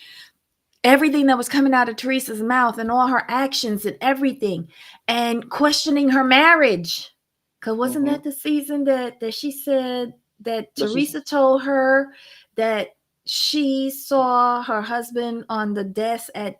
everything that was coming out of Teresa's mouth and all her actions and everything, and questioning her marriage. Because wasn't
Mm-hmm.
that the season that she said that
But she's
Teresa told her that she saw her husband on the desk at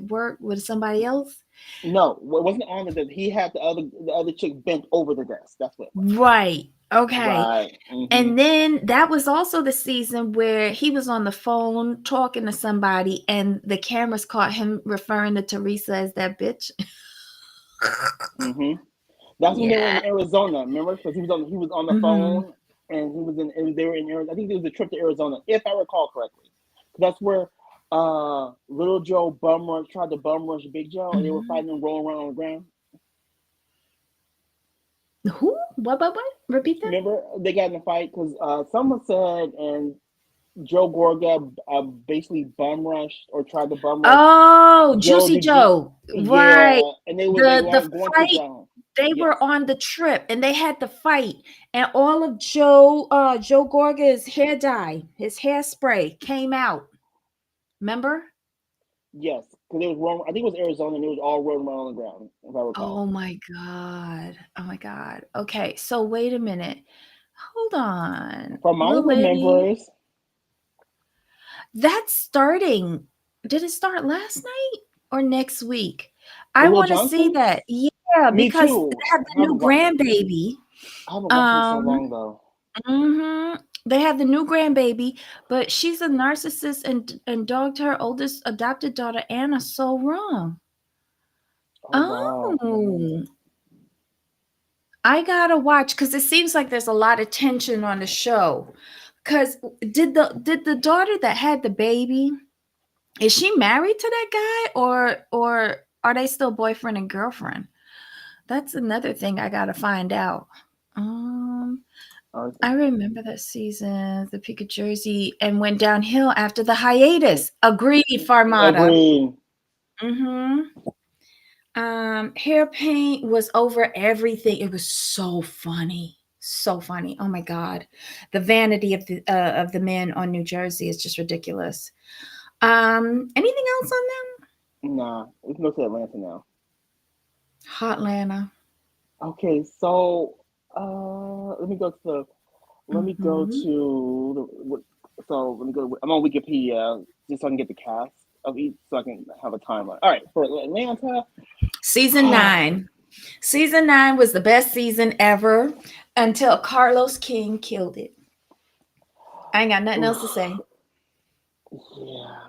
work with somebody else?
no, it wasn't on it that he had the other chick bent over the desk. That's what it was.
Right. Okay.
Right. Mm-hmm.
And then that was also the season where he was on the phone talking to somebody, and the cameras caught him referring to Teresa as that bitch.
Mm-hmm. That's when they were
Yeah.
in Arizona. Remember, because he was on the
Hmm.
phone and they were in Arizona. I think it was a trip to Arizona, if I recall correctly. That's where Little Joe tried to bum rush Big Joe, and they were
Hmm.
fighting and rolling around on the ground.
Who? What? Repeat that.
Remember, they got in a fight because someone said, and Joe Gorga basically bum rushed or tried to bum rush
Oh,
Joe
Juicy
the
Joe. Right.
yeah, and they
The
were going to
fight,
ground.
they
Yes,
were on the trip and they had to fight. And all of Joe Gorga's hair dye, his hairspray came out. Remember?
yes, because it was wrong. I think it was Arizona, and it was all rolling around on the ground, if I recall.
Oh my God. Oh my God. Okay, so wait a minute. Hold on.
From my
Little lady,
remembrance,
that's starting. Did it start last night or next week?
the
I
Little
want to see
Johnsons.
that. Yeah,
Me
because they
too.
have the new grandbaby.
I haven't watched it in so
Um,
long though.
they have the new grandbaby, but she's a narcissist and dogged her oldest adopted daughter Anna so wrong.
Oh wow.
Oh, I gotta watch because it seems like there's a lot of tension on the show. Because did the daughter that had the baby, is she married to that guy or are they still boyfriend and girlfriend? That's another thing I gotta find out. Um,
Uh,
I remember that season, the peak of Jersey, and went downhill after the hiatus. Agreed, Farmata.
Agreed.
Mm-hmm. Hair paint was over everything. It was so funny, so funny. Oh my god, the vanity of the men on New Jersey is just ridiculous. Anything else on them?
Nah, we can go to Atlanta now.
Hotlanta.
Okay, so let me go to
Mm-hmm.
let me go. I'm on Wikipedia just so I can get the cast of each, so I can have a timeline. All right, for Atlanta,
Season 9. Season 9 was the best season ever until Carlos King killed it. I ain't got nothing else to say.
yeah,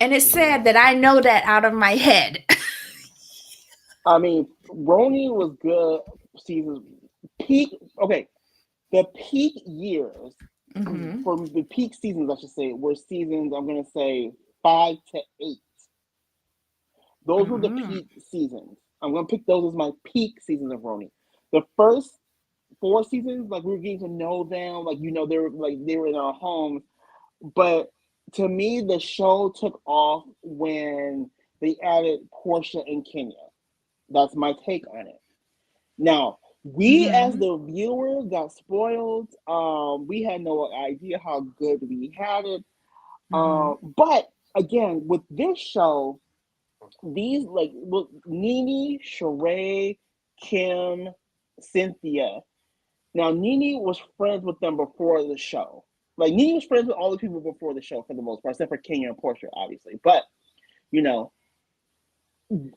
And it's
yeah.
sad that I know that out of my head.
I mean, Roni was good seasons. Peak. Okay, the peak years
Mm-hmm.
for the peak seasons, I should say, were seasons. I'm gonna say 5 to 8. Those were the
Mm-hmm.
peak seasons. I'm gonna pick those as my peak seasons of Roni. The first 4 seasons, like we were getting to know them, like they were in our homes. But to me, the show took off when they added Portia and Kenya. That's my take on it. Now, we as
Mm-hmm.
the viewer got spoiled. We had no idea how good we had it.
Mm-hmm.
But again, with this show, these like Nene, Sheree, Kim, Cynthia. Now Nene was friends with them before the show. Like Nene was friends with all the people before the show for the most part, except for Kenya and Portia, obviously. But you know,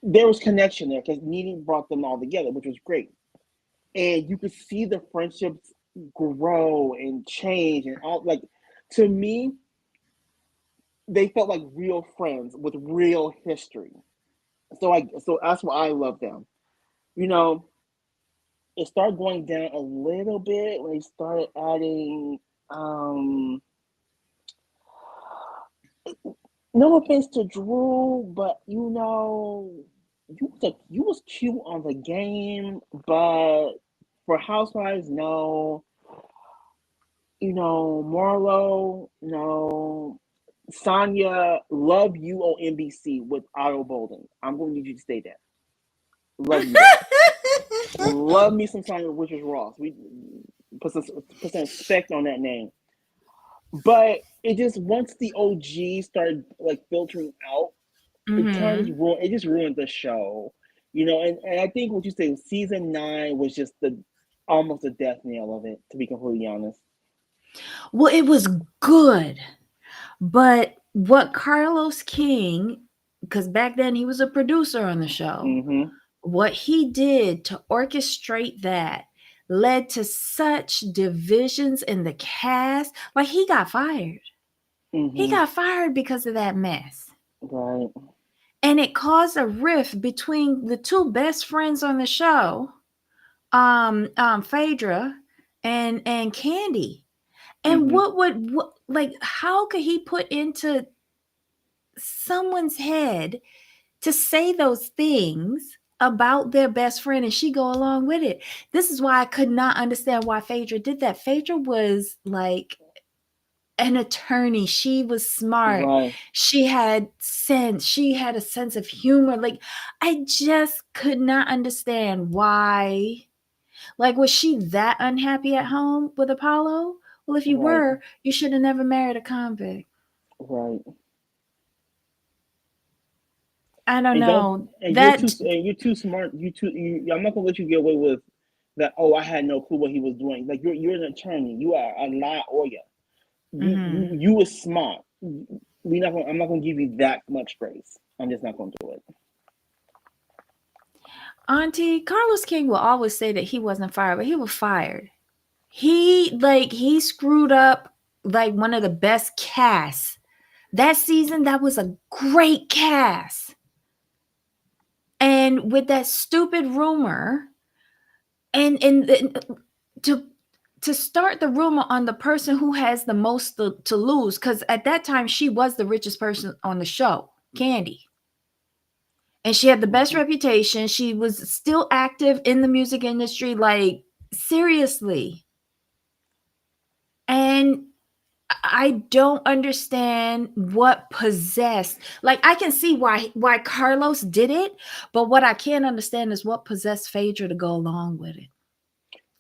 there was connection there because Nene brought them all together, which was great. And you could see the friendships grow and change and all like to me, they felt like real friends with real history. So that's why I love them. You know, it started going down a little bit when they started adding um no offense to Drew, but you was cute on the game, but for Housewives, no. Marlo, no. Sonya, love you on NBC with Otto Bolden. I'm going to need you to stay there. Love you there. Love me some Sonya Richards Ross. We put some respect on that name. But it just once the OG started like filtering out, it kind of
Mm-hmm.
just ruined the show. And I think what you say season 9 was just the almost a death nail of it, to be completely honest.
Well, it was good. But what Carlos King, because back then he was a producer on the show,
Mm-hmm.
what he did to orchestrate that led to such divisions in the cast. Like he got fired. He
Mm-hmm.
got fired because of that mess.
Right.
And it caused a rift between the two best friends on the show, Phaedra and Candy. And
Mm-hmm.
like how could he put into someone's head to say those things about their best friend and she go along with it? This is why I could not understand why Phaedra did that. Phaedra was like an attorney. She was smart.
Right,
She had sense. She had a sense of humor. Like, I just could not understand why. Like, was she that unhappy at home with Apollo? Well, if you
right,
were, you should have never married a convict.
right.
I don't
And don't
know.
and
That
you're too smart. I'm not gonna let you get away with that. Oh, I had no clue what he was doing. Like you're an attorney. You are a lawyer.
mhm.
You was smart. I'm not gonna give you that much grace. I'm just not gonna do it.
Auntie, Carlos King will always say that he wasn't fired, but he was fired. He screwed up like one of the best casts. That season, that was a great cast. And with that stupid rumor, and to to start the rumor on the person who has the most to lose, because at that time she was the richest person on the show, Candy. And she had the best
Hmm.
reputation. She was still active in the music industry, like seriously. And I don't understand what possessed. Like I can see why Carlos did it, but what I can't understand is what possessed Phaedra to go along with it.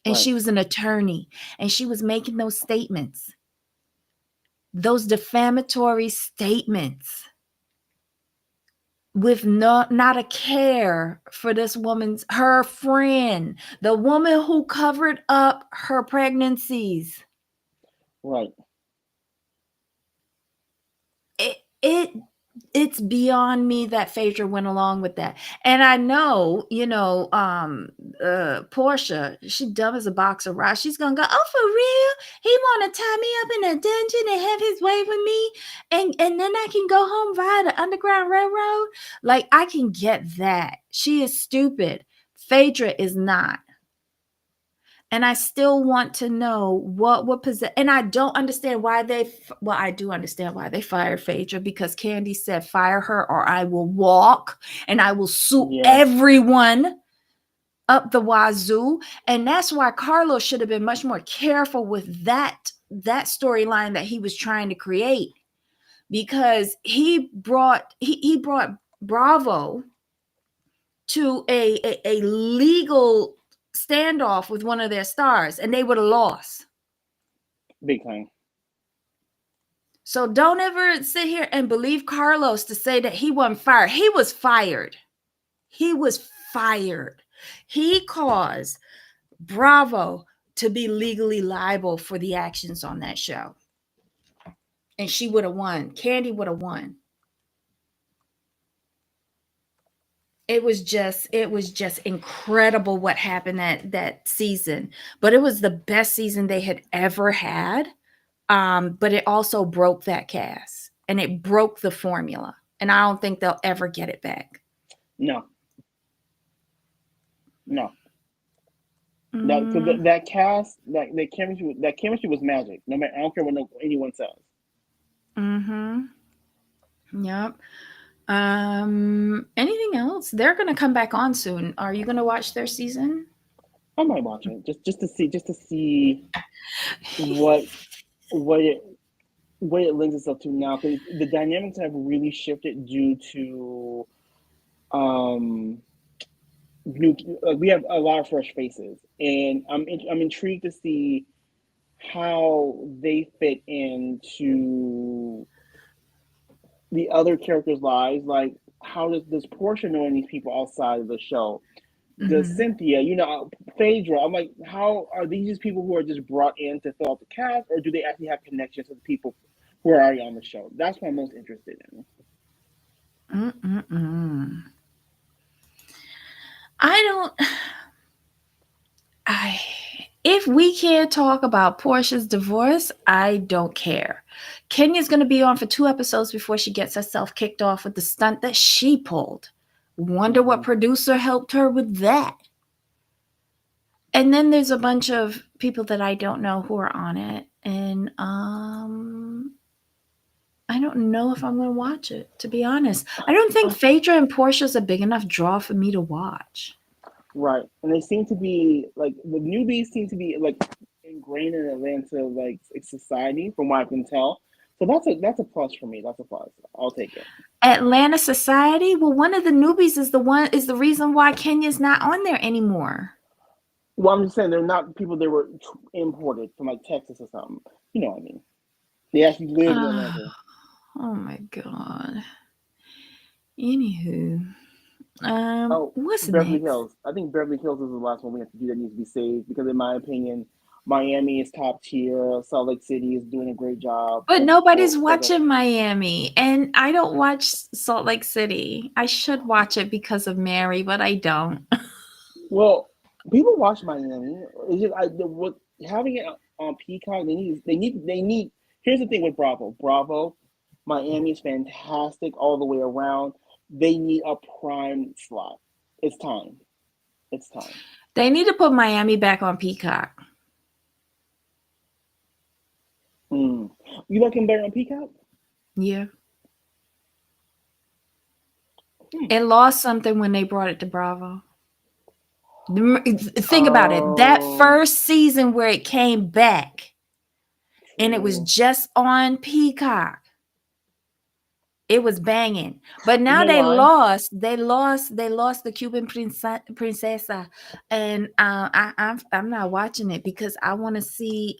And
Right,
she was an attorney, and she was making those statements, those defamatory statements, with not a care for this woman's her friend, the woman who covered up her pregnancies.
right.
It it's beyond me that Phaedra went along with that. And I know, Portia, she dumb as a box of rocks. She's gonna go, oh, for real? He wanna tie me up in a dungeon and have his way with me, and then I can go home via the Underground Railroad. Like, I can get that. She is stupid. Phaedra is not. And I still want to know what would possess. And I don't understand why well, I do understand why they fired Phaedra, because Candy said, fire her or I will walk and I will sue
Yes,
everyone up the wazoo. And that's why Carlos should have been much more careful with that storyline that he was trying to create, because he brought Bravo to a legal standoff with one of their stars, and they would have lost.
big time.
So don't ever sit here and believe Carlos to say that he wasn't fired. He was fired. He was fired. He caused Bravo to be legally liable for the actions on that show. And she would have won. Candy would have won. It was just incredible what happened that season. But it was the best season they had ever had. But it also broke that cast, and it broke the formula. And I don't think they'll ever get it back.
No, no. That because
Mm,
that cast, that chemistry was magic. No matter, I don't care what anyone says.
mm-hmm. Yep. Anything else? They're gonna come back on soon. Are you gonna watch their season?
I might watch it just to see what what it what it lends itself to now, because the dynamics have really shifted due to um new we have a lot of fresh faces, and I'm intrigued to see how they fit into the other characters' lives. Like, how does Portia know any people outside of the show? Does
Mm-hmm.
Cynthia, Phaedra? I'm like, how are these just people who are just brought in to fill out the cast, or do they actually have connections to the people who are already on the show? That's what I'm most interested in.
Mm-mm-mm. I don't. I. If we can't talk about Portia's divorce, I don't care. Kenya's going to be on for 2 episodes before she gets herself kicked off with the stunt that she pulled. Wonder what
Hmm.
producer helped her with that. And then there's a bunch of people that I don't know who are on it, and I don't know if I'm going to watch it, to be honest. I don't think
Uh,
Phaedra and Portia's a big enough draw for me to watch.
right, and they seem to be like the newbies seem to be like ingrained in Atlanta like society, from what I can tell. So that's a plus for me. That's a plus. I'll take it.
Atlanta society. Well, one of the newbies is the reason why Kenya's not on there anymore.
Well, I'm just saying they're not people that were imported from like Texas or something. You know what I mean? They actually live in
Oh,
Atlanta.
oh my god. Anywho,
Oh,
what's
Beverly
next?
Hills. I think Beverly Hills is the last one we have to do that needs to be saved because, in my opinion, Miami is top tier. Salt Lake City is doing a great job
But
for
nobody's
the.
watching Miami, and I don't watch Salt Lake City. I should watch it because of Mary, but I don't.
Well, people watch Miami. It's just what having it on Peacock. They need. Here's the thing with Bravo. Bravo, Miami is fantastic all the way around. They need a prime slot. It's time. It's time.
They need to put Miami back on Peacock.
Mm. You like him better on Peacock?
Yeah.
Hmm.
It lost something when they brought it to Bravo. Think about it. That
Oh,
first season where it came back and it was
true.
just on Peacock, it was banging. But
You
now
know why?
they lost the Cuban princesa, and I'm not watching it because I want to see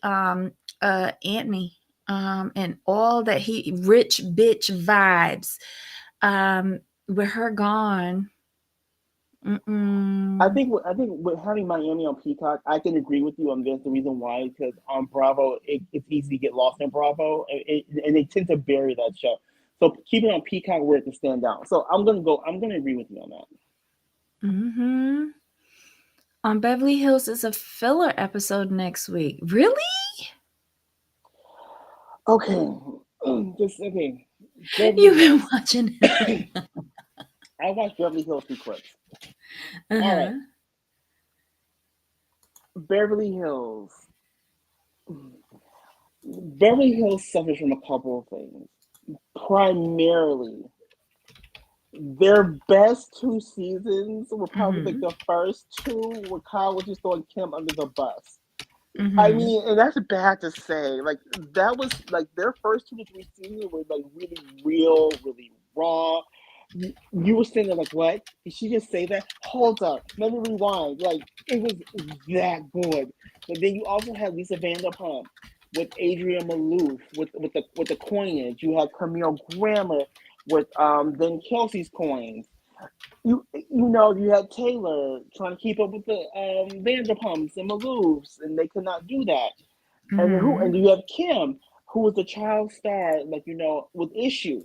Anthony and all that he rich bitch vibes with her gone. Mm-mm.
I think with having Miami on Peacock, I can agree with you on this. The reason why, because on Bravo, it's easy to get lost in Bravo, and they tend to bury that show. So keep it on Peacock where it can stand out. So I'm gonna go. I'm gonna agree with you on that.
Mm-hmm. On Beverly Hills is a filler episode next week. Really?
Okay, just okay. Beverly
You've been
Hills.
watching it.
I watched Beverly Hills through clips. All right,
Uh-huh.
Beverly Hills. Beverly Hills suffers from a couple of things. Primarily, their best two seasons were probably like
Mm-hmm.
the first two where Kyle was just throwing Kim under the bus. I
Mm-hmm.
mean, and that's bad to say. Like that was like their first 2 to 3 seasons were like really real, really raw. You were sitting there like, what? Did she just say that? Hold up, let me rewind. Like it was that good. But then you also had Lisa Vanderpump with Adrian Malouf with the coinage. You had Camille Grammer with then Kelsey's coins. You know you had Taylor trying to keep up with the Vanderpumps and Maloofs, and they could not do that. And then who?
Mm-hmm.
And you have Kim, who was the child star, like with issues.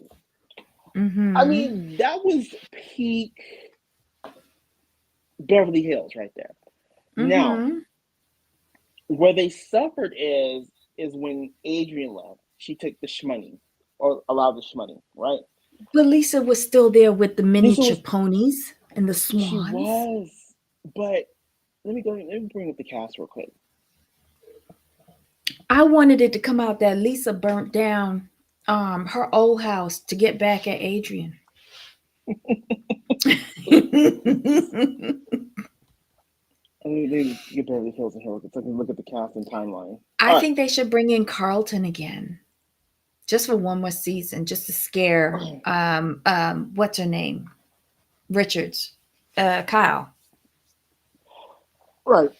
I
Mm-hmm.
mean, that was peak Beverly Hills right there. Now,
Mm-hmm.
where they suffered is when Adrian left. She took the shmoney or allowed the shmoney, right?
But Lisa was still there with the
Lisa
miniature
was
ponies and the
she
swans.
was, but let me bring up the cast real quick.
I wanted it to come out that Lisa burnt down her old house to get back at Adrian.
They get Beverly Hills and here. Let's look at the cast and timeline.
I
All right.
think they should bring in Carlton again. Just for one more season, just to scare what's her name? Richards. Kyle.
Right.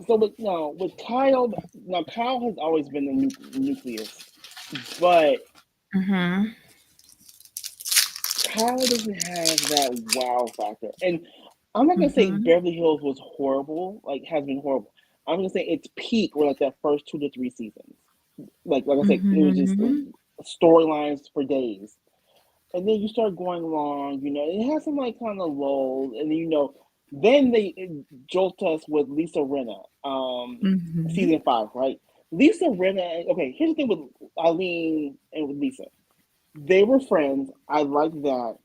So, but now with Kyle, now Kyle has always been the nucleus, but
Mm-hmm.
Kyle doesn't have that wow factor. And I'm not gonna say
Mm-hmm.
Beverly Hills was horrible, like has been horrible. I'm gonna say its peak were like that first 2 to 3 seasons. Like I said, it was just
Mm-hmm.
storylines for days. And then you start going along, it has some like kind of lulls, and then then they jolt us with Lisa Rinna,
Mm-hmm.
season 5, right? Lisa Rinna. Okay, here's the thing with Eileen and with Lisa. They were friends. I like that.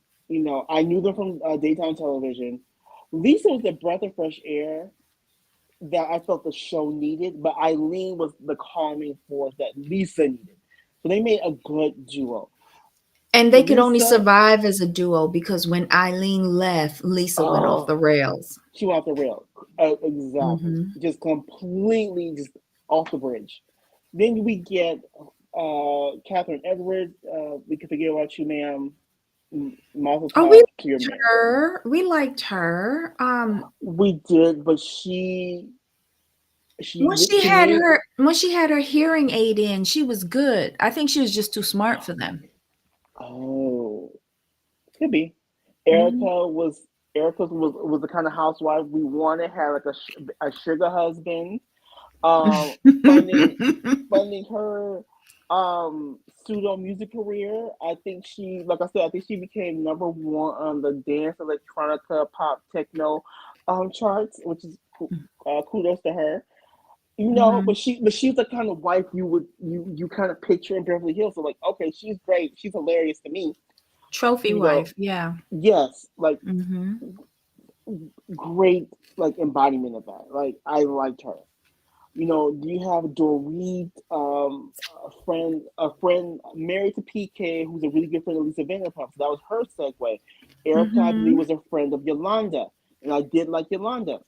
I knew them from daytime television. Lisa was the breath of fresh air that I felt the show needed, but Eileen was the calming force that Lisa needed. So they made a good duo.
And they could only
Lisa,
survive as a duo because when Eileen left, Lisa went off
oh,
the rails.
she went off the rail. Exactly.
Mm-hmm.
Just completely just. off the bridge. Then we get Catherine Edwards. We can forget about you, ma'am. Mazel
Oh, we
tov to your
liked
man.
her. We liked her.
We did, but she to me.
When she had her hearing aid in, she was good. I think she was just too smart for them.
Oh, could be.
Mhm.
Erica was the kind of housewife we wanted. Had like a sugar husband. Um, funding funding her pseudo music career. I think she, like I said, I think she became number one on the dance electronica pop techno charts, which is kudos to her.
Mhm.
But she's the kind of wife you kind of picture in Beverly Hills. So like, okay, she's great, she's hilarious to me.
Trophy
You know,
wife, yeah.
yes, like
Mhm.
great like embodiment of that. Like I liked her. Do you have Dorit, a friend married to PK, who's a really good friend of Lisa Vanderpump. So that was her segue. Erica, I believe,
Mhm.
was a friend of Yolanda, and I did like Yolanda.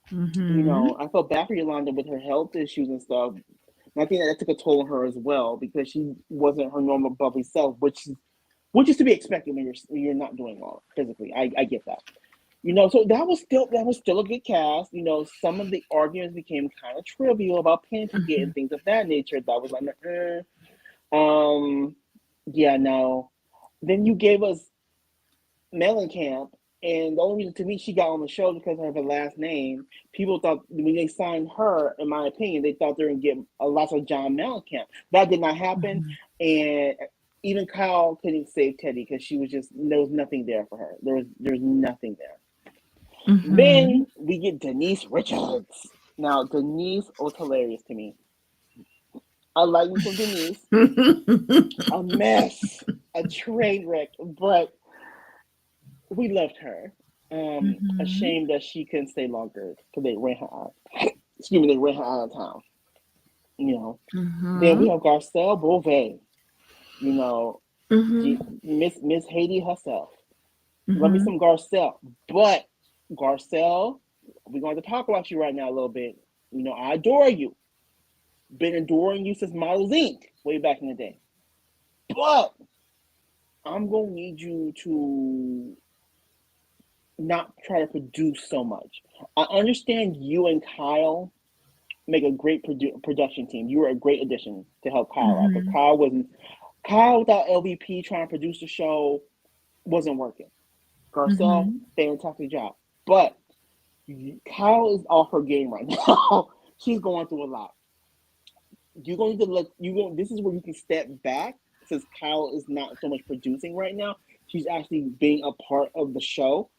Mhm.
I felt bad for Yolanda with her health issues and stuff. And I think that took a toll on her as well because she wasn't her normal bubbly self, which is to be expected when you're not doing well physically. I get that. So that was still a good cast. Some of the arguments became kind of trivial about Pantygate and
Mhm.
things of that nature. That was like, um, yeah, no. Then you gave us Mellencamp, and the only reason to me she got on the show because of her last name. People thought when they signed her, in my opinion, they thought they were gonna get a lot of John Mellencamp. That did not happen,
Mhm.
and even Kyle couldn't save Teddy because she was just there was nothing there for her. There's nothing there.
Mhm.
Then we get Denise Richards. Now Denise was hilarious to me. I like me some Denise. A mess, a train wreck, but we loved her.
Mhm.
Ashamed that she couldn't stay longer because they ran her out. Excuse me, they ran her out of town. You know. Then we
Mhm.
have Garcelle Beauvais. You know,
Mhm.
Miss Haiti herself. Love me
Mhm.
some Garcelle, but Garcelle, we're going to talk about you right now a little bit. I adore you. Been adoring you since Models Inc. way back in the day. But I'm gonna need you to not try to produce so much. I understand you and Kyle make a great production team. You were a great addition to help Kyle out, but
Mhm.
Kyle without LVP trying to produce the show wasn't working. Garcelle,
Mhm.
fantastic job, but Kyle is off her game right now. She's going through a lot. You're going to let you go. This is where you can step back since Kyle is not so much producing right now. She's actually being a part of the show.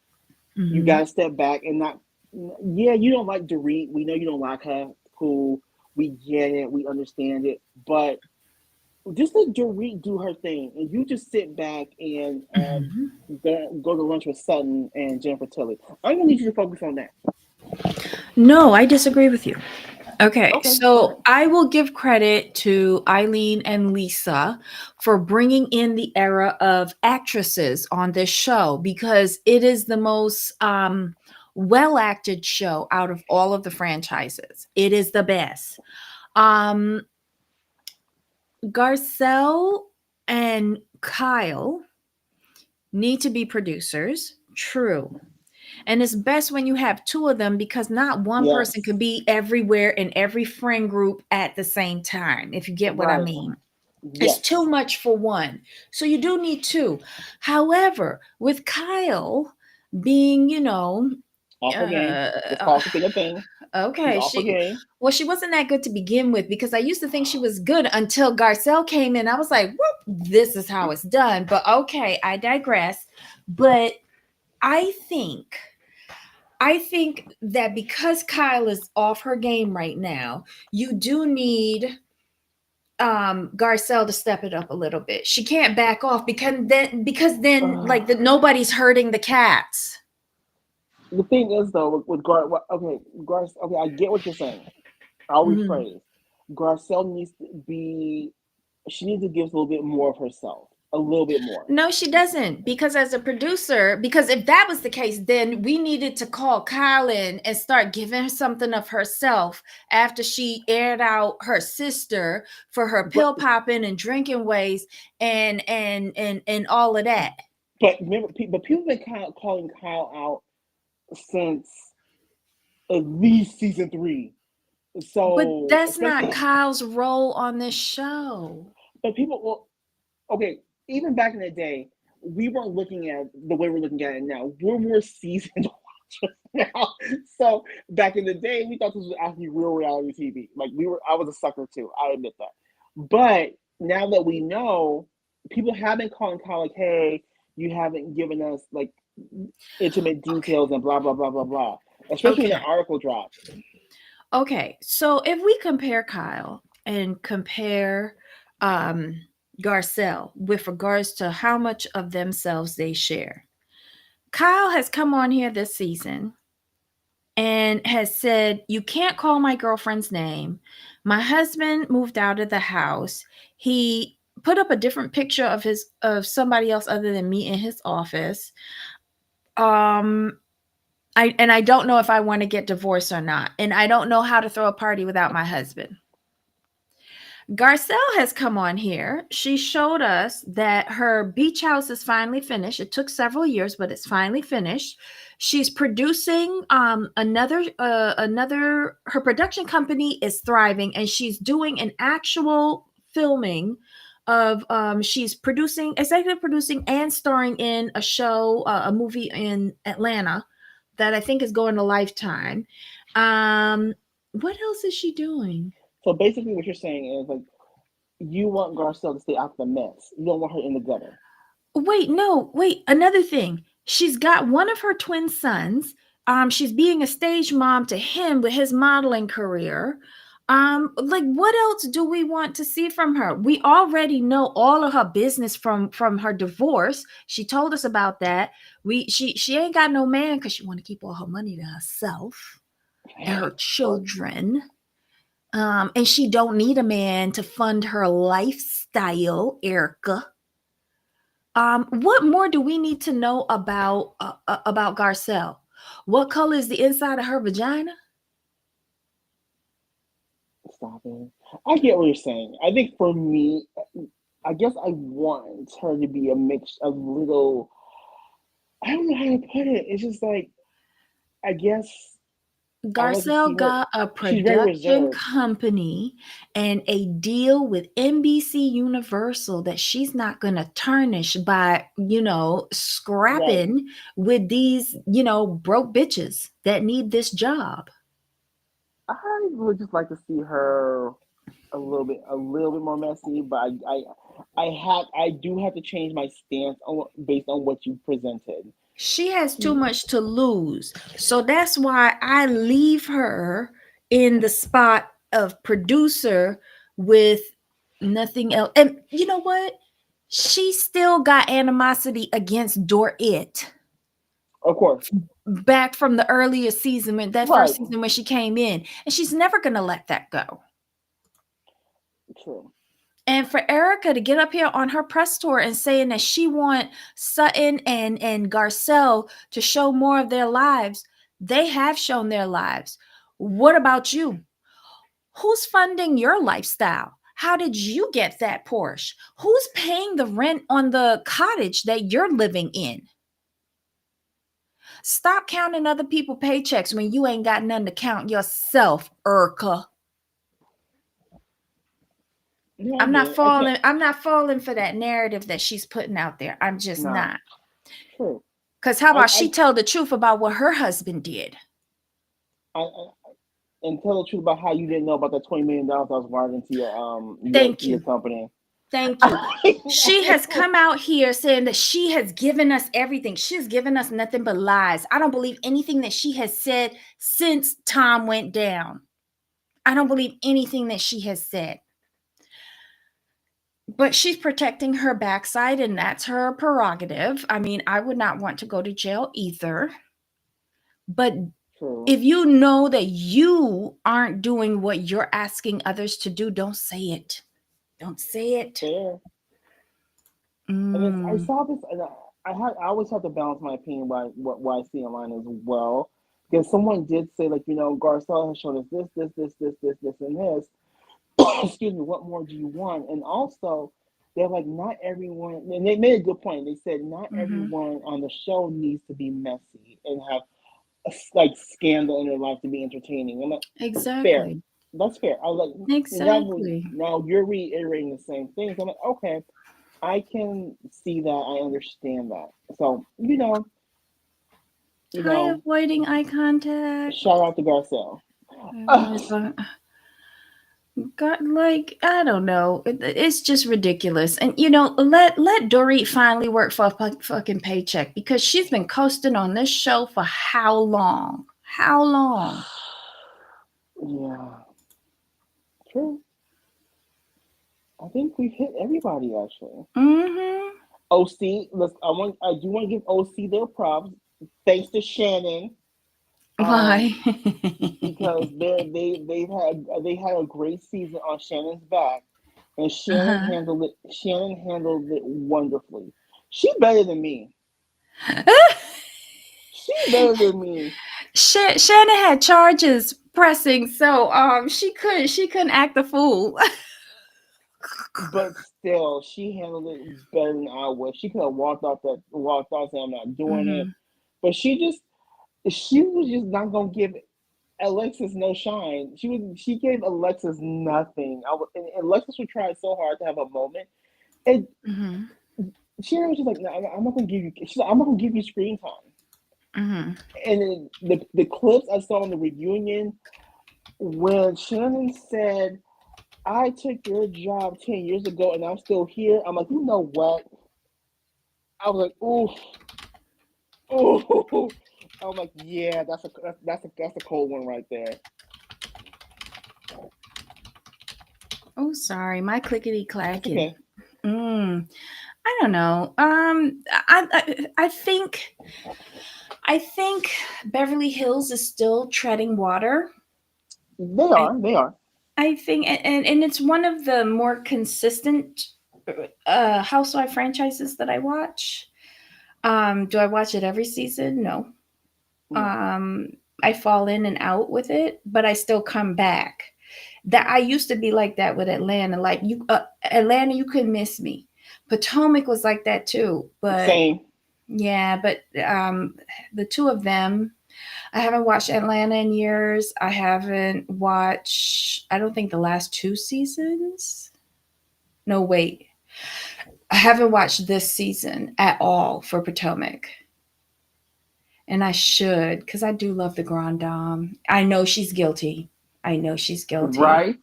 You got
Mhm.
to step back and not. Yeah, you don't like Dorit. We know you don't like her. Cool. We get it. We understand it. But just let Dorit do her thing, and you just sit back and
Mhm.
go to lunch with Sutton and Jennifer Tilly. I'm gonna need you to focus on that.
No, I disagree with you. Okay,
Okay, go
so
ahead.
I will give credit to Eileen and Lisa for bringing in the era of actresses on this show because it is the most well acted show out of all of the franchises. It is the best. Um, Garcelle and Kyle need to be producers. True. And it's best when you have two of them because not one person
Yes.
can be everywhere in every friend group at the same time, if you get what I
Right.
mean. It's too
Yes.
much for one. So you do need two. However, with Kyle being,
Off her game. Let's
uh,
call it a thing. She's
okay,
off her game.
she wasn't that good to begin with because I used to think she was good until Garcelle came in. I was like, whoop, this is how it's done. But okay, I digress. But I think I think that because Kyle is off her game right now, you do need Garcelle to step it up a little bit. She can't back off because then like nobody's hurting the cats.
The thing is though with okay, okay, I get what you're saying. I'll
Mhm.
rephrase. Garcelle needs to be. She needs to give us a little bit more of herself. a little bit more.
No, she doesn't. Because as a producer, because if that was the case, then we needed to call Kyle in and start giving her something of herself after she aired out her sister for her
But
pill popping and drinking ways and all of that.
remember, but people have been calling Kyle out since at least season 3.
But
So
that's not
especially,
Kyle's role on this show.
but people, well, okay, even back in the day, we weren't looking at the way we're looking at it now. We're more seasoned watchers now. So back in the day, we thought this was actually real reality TV. Like I was a sucker too. I admit that. But now that we know, people have been calling Kyle like, "Hey, you haven't given us like intimate
Okay.
details and blah blah blah blah blah." Especially when the
Okay.
article dropped.
Okay. So if we compare Kyle and compare um Garcelle with regards to how much of themselves they share. Kyle has come on here this season and has said, "You can't call my girlfriend's name. My husband moved out of the house. He put up a different picture of somebody else other than me in his office. Um I don't know if I want to get divorced or not. And I don't know how to throw a party without my husband." Garcelle has come on here. She showed us that her beach house is finally finished. It took several years, but it's finally finished. She's producing another her production company is thriving and she's doing an actual filming of she's producing executive producing and starring in a show a movie in Atlanta that I think is going to Lifetime. What else is she doing?
So basically, what you're saying is like you want Garcelle to stay out of the mess. You don't want her in the gutter.
Wait, no, wait. Another thing. She's got one of her twin sons. She's being a stage mom to him with his modeling career. Like what else do we want to see from her? We already know all of her business from her divorce. She told us about that. She ain't got no man because she want to keep all her money to herself and her
Or
children. And she don't need a man to fund her lifestyle, Erica. What more do we need to know about Garcelle? What color is the inside of her vagina?
stop it. I get what you're saying. I think for me, I guess I want her to be a mix, a little. I don't know how to put it. It's just like I guess I would like to see
Garcelle
her.
got a
She's very
production
reserved.
company and a deal with NBC Universal that she's not going to tarnish by,
Right.
scrapping with these, broke bitches that need this job.
I would just like to see her a little bit more messy. But I do have to change my stance based on what you presented.
She has too much to lose. So that's why I leave her in the spot of producer with nothing else. And you know what? She still got animosity against Dorit
Of course,
back from the earlier season, when that first
right.
season when she came in. And she's never going to let that go.
True.
And for Erica to get up here on her press tour and saying that she want Sutton and Garcelle to show more of their lives, they have shown their lives. What about you? Who's funding your lifestyle? How did you get that Porsche? Who's paying the rent on the cottage that you're living in? Stop counting other people's paychecks when you ain't got none to count yourself, Erica.
No, I
I'm
get
not
it. I can't.
falling. I'm not falling for that narrative that she's putting out there. I'm just
Nah.
not.
True.
Because how about she
I
tell the truth about what her husband did?
I and tell the truth about how you didn't know about that $20 million I was wired into
Thank
your
you.
company.
Thank you. She has come out here saying that she has given us everything. She's given us nothing but lies. I don't believe anything that she has said since Tom went down. I don't believe anything that she has said. But she's protecting her backside, and that's her prerogative. I mean, I would not want to go to jail either. But
True.
if you know that you aren't doing what you're asking others to do, don't say it. Don't say it.
Fair. And it's, I
Mm.
saw this, and I always have to balance my opinion by what I see online as well, because someone did say like, Garcelle has shown us this, and this. Excuse me, what more do you want? And also, they're like, not everyone, and they made a good point. They said not
Mhm.
everyone on the show needs to be messy and have like scandal in their life to be entertaining. I'm like, fair.
Exactly.
That's fair. I was like, and that was
Exactly.
now you're reiterating the same things. I'm like, okay, I can see that. I understand that. So you
Hi,
know,
avoiding eye contact.
shout out to Garcelle.
Avoid God, like I don't know, it's just ridiculous. And let Dorit finally work for a fucking paycheck because she's been coasting on this show for how long? How long?
Yeah, true. I think we've hit everybody actually.
Mm-hmm.
OC, I do want to give OC their props. Thanks to Shannon,
Why?
because they had a great season on Shannon's back, and
Uh-huh.
Shannon handled it wonderfully. She better than me. She better than me.
Shannon had charges pressing, so she couldn't act the fool.
But still, she handled it better than I would. She could have walked out, saying I'm not doing it.
Hmm.
But she was just not gonna give Alexis no shine. She gave Alexis nothing. And Alexis would try so hard to have a moment, and
Hmm.
she was just like, "No, I'm not gonna give you." She's like, "I'm not gonna give you screen time."
Hmm.
And then the clips I saw in the reunion when Shannon said, "I took your job 10 years ago, and I'm still here." I'm like, you know what? I was like, "Ooh, ooh." I'm like, "Yeah, that's a cold one right there."
Oh, sorry, my clickety
It's
clacking.
okay.
Mm. I don't know. I think Beverly Hills is still treading water.
They
I
are. They are.
I think, and it's one of the more consistent housewife franchises that I watch. Do I watch it every season? No.
No.
Um, I fall in and out with it, but I still come back. That I used to be like that with Atlanta. Like Atlanta, you couldn't miss me. Potomac was like that too, but
Same.
yeah, but the two of them, I haven't watched Atlanta in years. I haven't watched, I don't think the last two seasons. No, wait. I haven't watched this season at all for Potomac. And I should, because I do love the Grand Dame. I know she's guilty. I know she's guilty.
Right.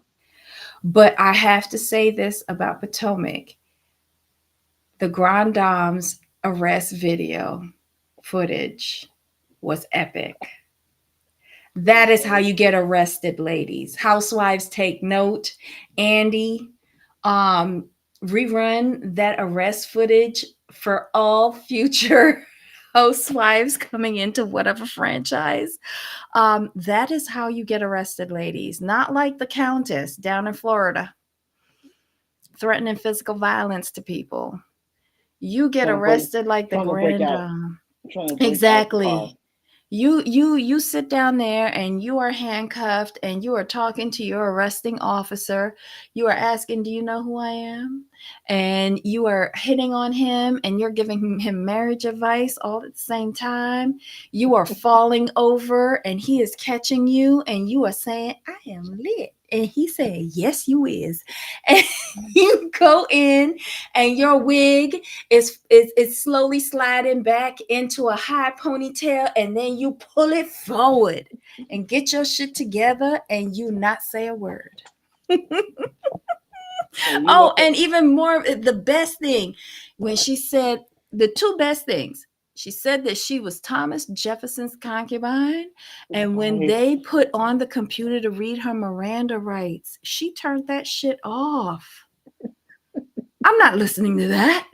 But I have to say this about Potomac: the Grand Dame's arrest video footage was epic. That is how
Right.
you get arrested, ladies. Housewives, take note. Andy, um, rerun that arrest footage for all future housewives coming into whatever franchise. That is how you get arrested, ladies. Not like the Countess down in Florida, threatening physical violence to people. You get
Trying to break,
arrested like the
trying to break
grand
out, trying to break out the car.
Exactly. You sit down there and you are handcuffed and you are talking to your arresting officer. You are asking, "Do you know who I am?" And you are hitting on him and you're giving him marriage advice all at the same time. You are falling over and he is catching you and you are saying, "I am lit." And he said, "Yes, you is." And you go in and your wig is slowly sliding back into a high ponytail, and then you pull it forward and get your shit together and you not say a word.
And you
Oh,
let the
and even more, the best thing, when she said the two best things, she said that she was Thomas Jefferson's concubine, and when
right.
they put on the computer to read her Miranda rights, she turned that shit off. I'm not listening to that.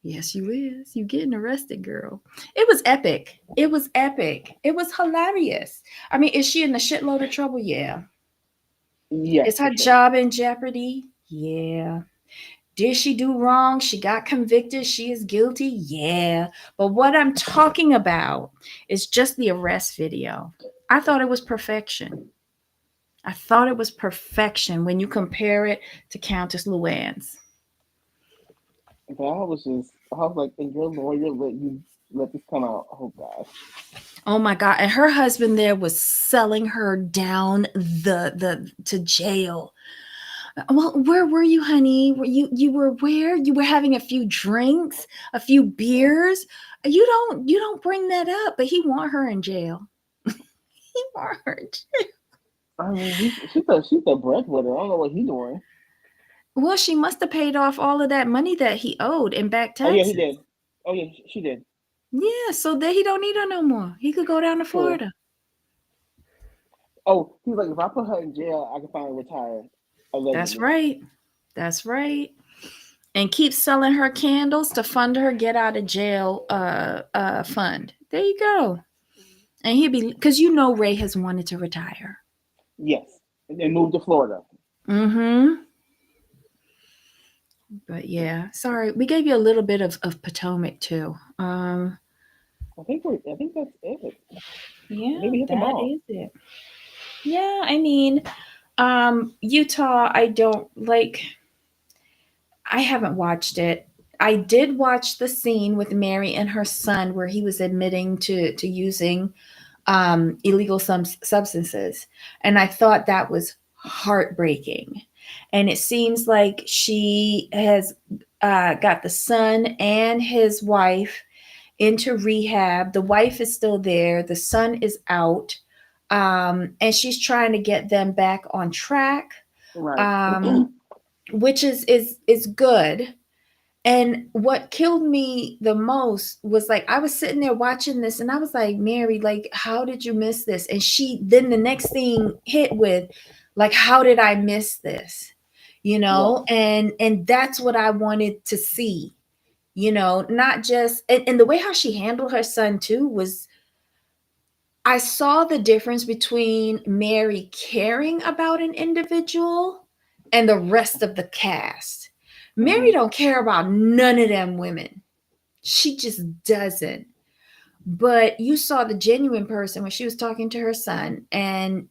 Yes, you is. You getting arrested, girl. It was epic. It was epic. It was hilarious. I mean, is she in a shitload of trouble? Yeah.
Yes,
Is
for
her
sure.
job in jeopardy? Yeah. Did she do wrong? She got convicted. She is guilty. Yeah. But what I'm talking about is just the arrest video. I thought it was perfection. I thought it was perfection when you compare it to Countess Luann's.
But I was like, and your lawyer let this come out. Oh gosh.
Oh my God. And her husband there was selling her down the to jail. Well, where were you, honey? You were where? You were having a few drinks, a few beers. You don't bring that up, but he want her in jail. He want her in jail.
I mean, she's the breadwinner. I don't know what he's doing.
Well, she must have paid off all of that money that he owed in back
Oh yeah, he
taxes.
did. Oh yeah, she did.
Yeah, so that he don't need her no more. He could go down to
True.
Florida.
Oh, he's like, if I put her in jail, I can finally retire.
That's
Allegedly.
right. That's right. And keep selling her candles to fund her get out of jail fund. There you go. And he'd be because you know Ray has wanted to retire.
Yes, and moved to Florida.
Mm-hmm. But yeah, sorry, we gave you a little bit of Potomac too.
I think that's it. I
Yeah,
think we hit them
that
all.
is it. Yeah, I mean, Utah, I don't like. I haven't watched it. I did watch the scene with Mary and her son where he was admitting to using illegal substances, and I thought that was heartbreaking. And it seems like she has got the son and his wife into rehab. The wife is still there. The son is out, and she's trying to get them back on track,
Right.
um, which is good. And what killed me the most was like I was sitting there watching this and I was like, Mary, like, how did you miss this? And she then the next thing hit with, like, how did I miss this? You
Right.
know, and that's what I wanted to see, you know, not just and the way how she handled her son too was I saw the difference between Mary caring about an individual and the rest of the cast. Mary
Hmm.
don't care about none of them women. She just doesn't. But you saw the genuine person when she was talking to her son. And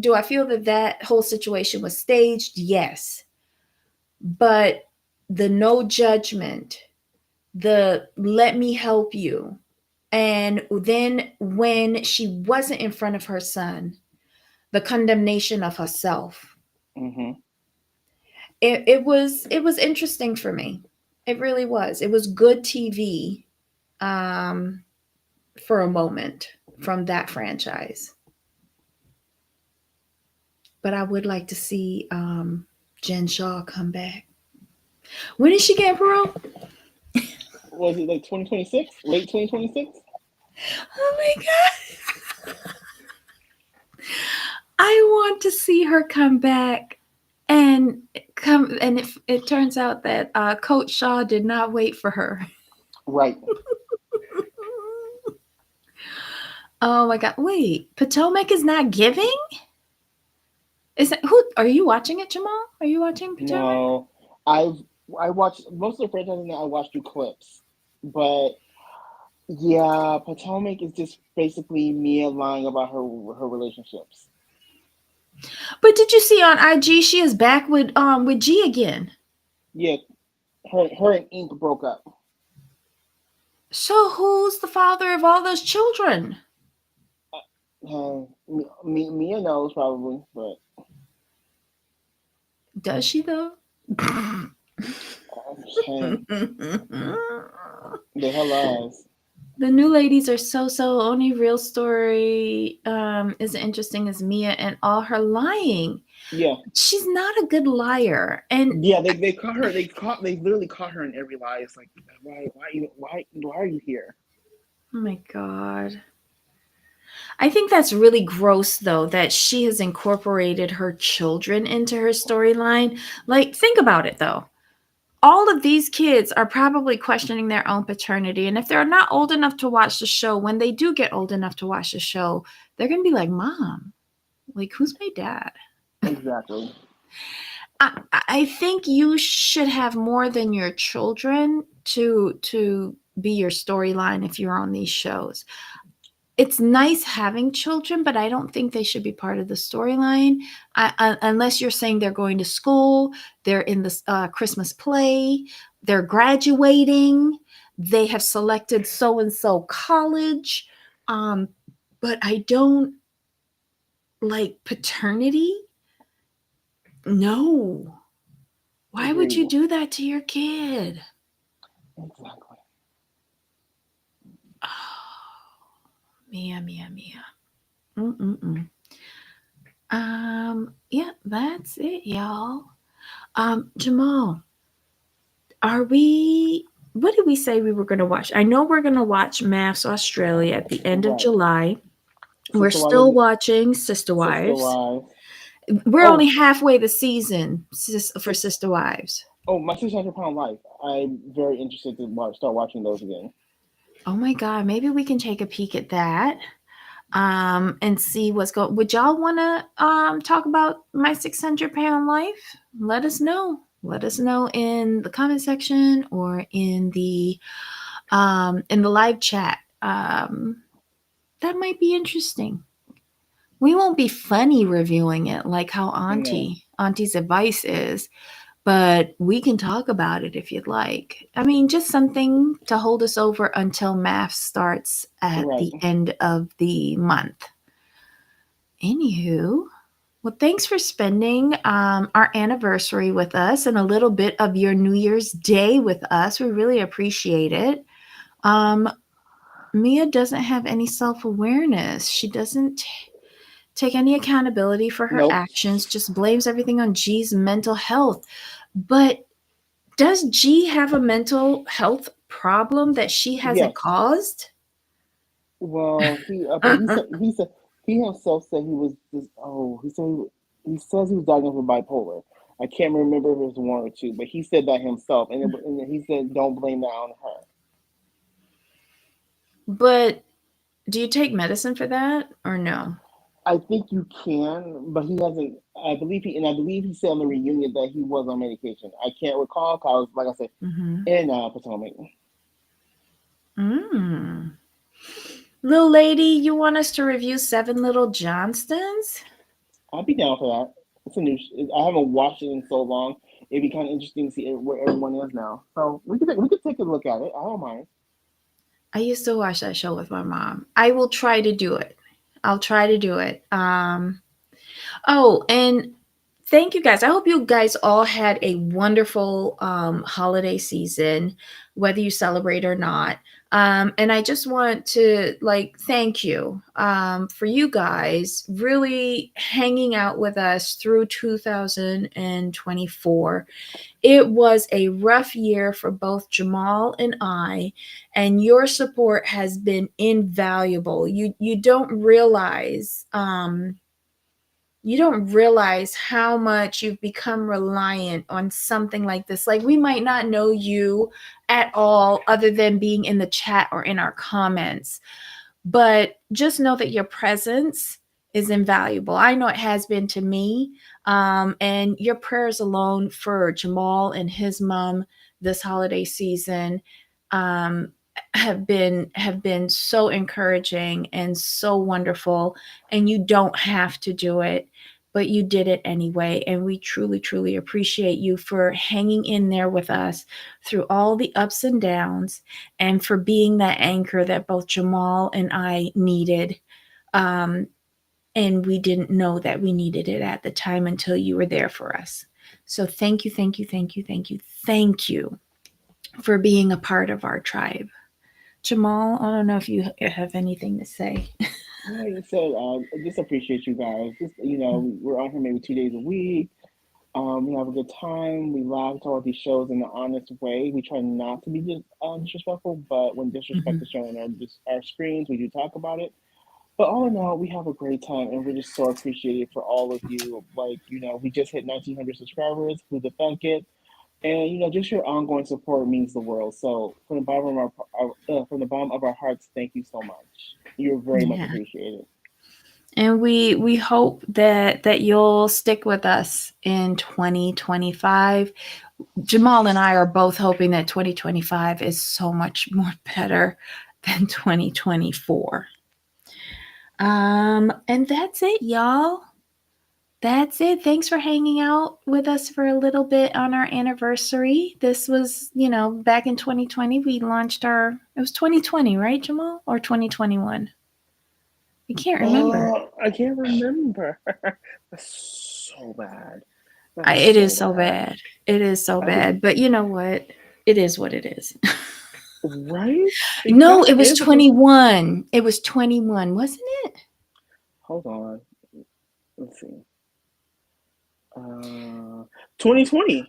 do I feel that that whole situation was staged? Yes. But the no judgment, the let me help you. And then when she wasn't in front of her son, the condemnation of herself.
Hmm.
It was interesting for me. It really was. It was good TV um, for a moment from that franchise. But I would like to see Jen Shaw come back. When is she getting parole?
Was it like 2026? Late 2026?
Oh my god! I want to see her come back and come. And if it turns out that Coach Shaw did not wait for her.
Right.
Oh my god! Wait, Potomac is not giving. Is that who? Are you watching it, Jamal? Are you watching Potomac?
No, I've I watched most of the franchises now. I watched through clips, but yeah, Potomac is just basically Mia lying about her relationships.
But did you see on IG she is back with G again?
Yeah, her and Ink broke up.
So who's the father of all those children?
Mia knows probably, but
Does she though?
I'm just saying they're her lies.
The new ladies are so. Only real story is interesting as Mia and all her lying.
Yeah,
She's not a good liar, and
yeah. They caught her. They literally caught her in every lie. It's like why are you here?
oh my god. I think that's really gross though that she has incorporated her children into her storyline. Like think about it though. All of these kids are probably questioning their own paternity. And if they're not old enough to watch the show, when they do get old enough to watch the show, they're going to be like, Mom, like, who's my dad?
Exactly.
I think you should have more than your children to be your storyline if you're on these shows. It's nice having children, but I don't think they should be part of the storyline. Unless you're saying they're going to school, they're in the Christmas play, they're graduating, they have selected so and so college. Um, but I don't like paternity. No. Why would
Agreed.
you do that to your kid?
Exactly.
Oh, Mia, Mia, Mia. Mm-mm-mm. Yeah, that's it, y'all. Jamal, are we? What did we say we were going to watch? I know we're going to watch Maths Australia at the end of
Right.
July. We're
Sister Wives,
still watching Sister
Sister
Wives.
Wives.
We're
Oh,
only halfway the season for
si-
Sister Wives.
oh, my 600 pound life. I'm very interested to start watching those again.
Oh my God, maybe we can take a peek at that. And see what's going. Would y'all want to talk about my 600-pound life? Let us know. Let us know in the comment section or in the live chat. That might be interesting. We won't be funny reviewing it like how
No.
Auntie's advice is, but we can talk about it if you'd like. I mean, just something to hold us over until math starts at
Right.
the end of the month. Anywho, well, thanks for spending our anniversary with us and a little bit of your New Year's Day with us. We really appreciate it. Um, Mia doesn't have any self awareness. She doesn't take any accountability for her
Nope.
actions, just blames everything on G's mental health. But does G have a mental health problem that she hasn't
Yes.
caused?
Well, he himself said he was just. Oh, he says he was diagnosed with bipolar. I can't remember if it was one or two, but he said that himself, and he said don't blame that on her.
But do you take medicine for that or no?
I think you can, but he hasn't. I believe he said on the reunion that he was on medication. I can't recall because, like I said,
Mm-hmm.
in Potomac.
Mm. Little lady, you want us to review Seven Little Johnstons?
I'll be down for that. It's a new. I haven't watched it in so long. It'd be kind of interesting to see where everyone is now. So we could take a look at it. I don't mind.
I used to watch that show with my mom. I will try to do it. I'll try to do it. Oh, and thank you guys. I hope you guys all had a wonderful holiday season, whether you celebrate or not. And I just want to thank you for you guys really hanging out with us through 2024. It was a rough year for both Jamal and I, and your support has been invaluable. You don't realize how much you've become reliant on something like this. Like, we might not know you at all other than being in the chat or in our comments, but just know that your presence is invaluable. I know it has been to me. And your prayers alone for Jamal and his mom this holiday season um, have been so encouraging and so wonderful. And you don't have to do it, but you did it anyway. And we truly, truly appreciate you for hanging in there with us through all the ups and downs, and for being that anchor that both Jamal and I needed. Um, and we didn't know that we needed it at the time until you were there for us. So thank you, thank you, thank you, thank you, thank you for being a part of our tribe. Jamal, I don't know if you have anything to say.
Like I said, I just appreciate you guys. Just we're on here maybe 2 days a week. We have a good time. We laugh at all these shows in an honest way. We try not to be disrespectful, but when disrespect
Mhm.
is shown on our screens, we do talk about it. But all in all, we have a great time, and we're just so appreciative for all of you. Like, we just hit 1,900 subscribers. Who the thunk it? And just your ongoing support means the world. So from the bottom of our hearts, thank you so much. You're very much
Yeah.
appreciated.
And we hope that you'll stick with us in 2025. Jamal and I are both hoping that 2025 is so much more better than 2024. And that's it, y'all. That's it. Thanks for hanging out with us for a little bit on our anniversary. This was, back in 2020, we launched it was 2020, right, Jamal? Or 2021? I can't remember.
I can't remember. That's so bad. That's
It is
so
so
bad.
bad. It is so
I think
bad. But you know what? It is what it is.
right. It
No,
got
it was
canceled for
21. It was 21, wasn't it?
hold on. Let's see. 2020,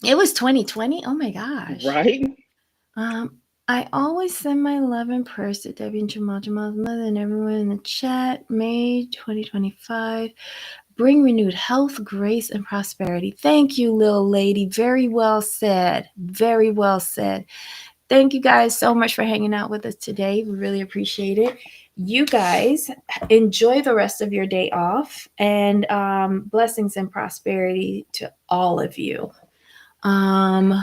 It was 2020. Oh my gosh.
right?
Um, I always send my love and prayers to Debbie and Jamal's mother and everyone in the chat. May 2025. Bring renewed health, grace, and prosperity. Thank you, little lady. Very well said. Very well said. Thank you guys so much for hanging out with us today. We really appreciate it. You guys enjoy the rest of your day off, and blessings and prosperity to all of you. Um,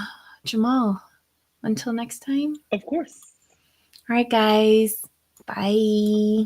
Jamal, until next time.
Of course.
All right, guys. Bye.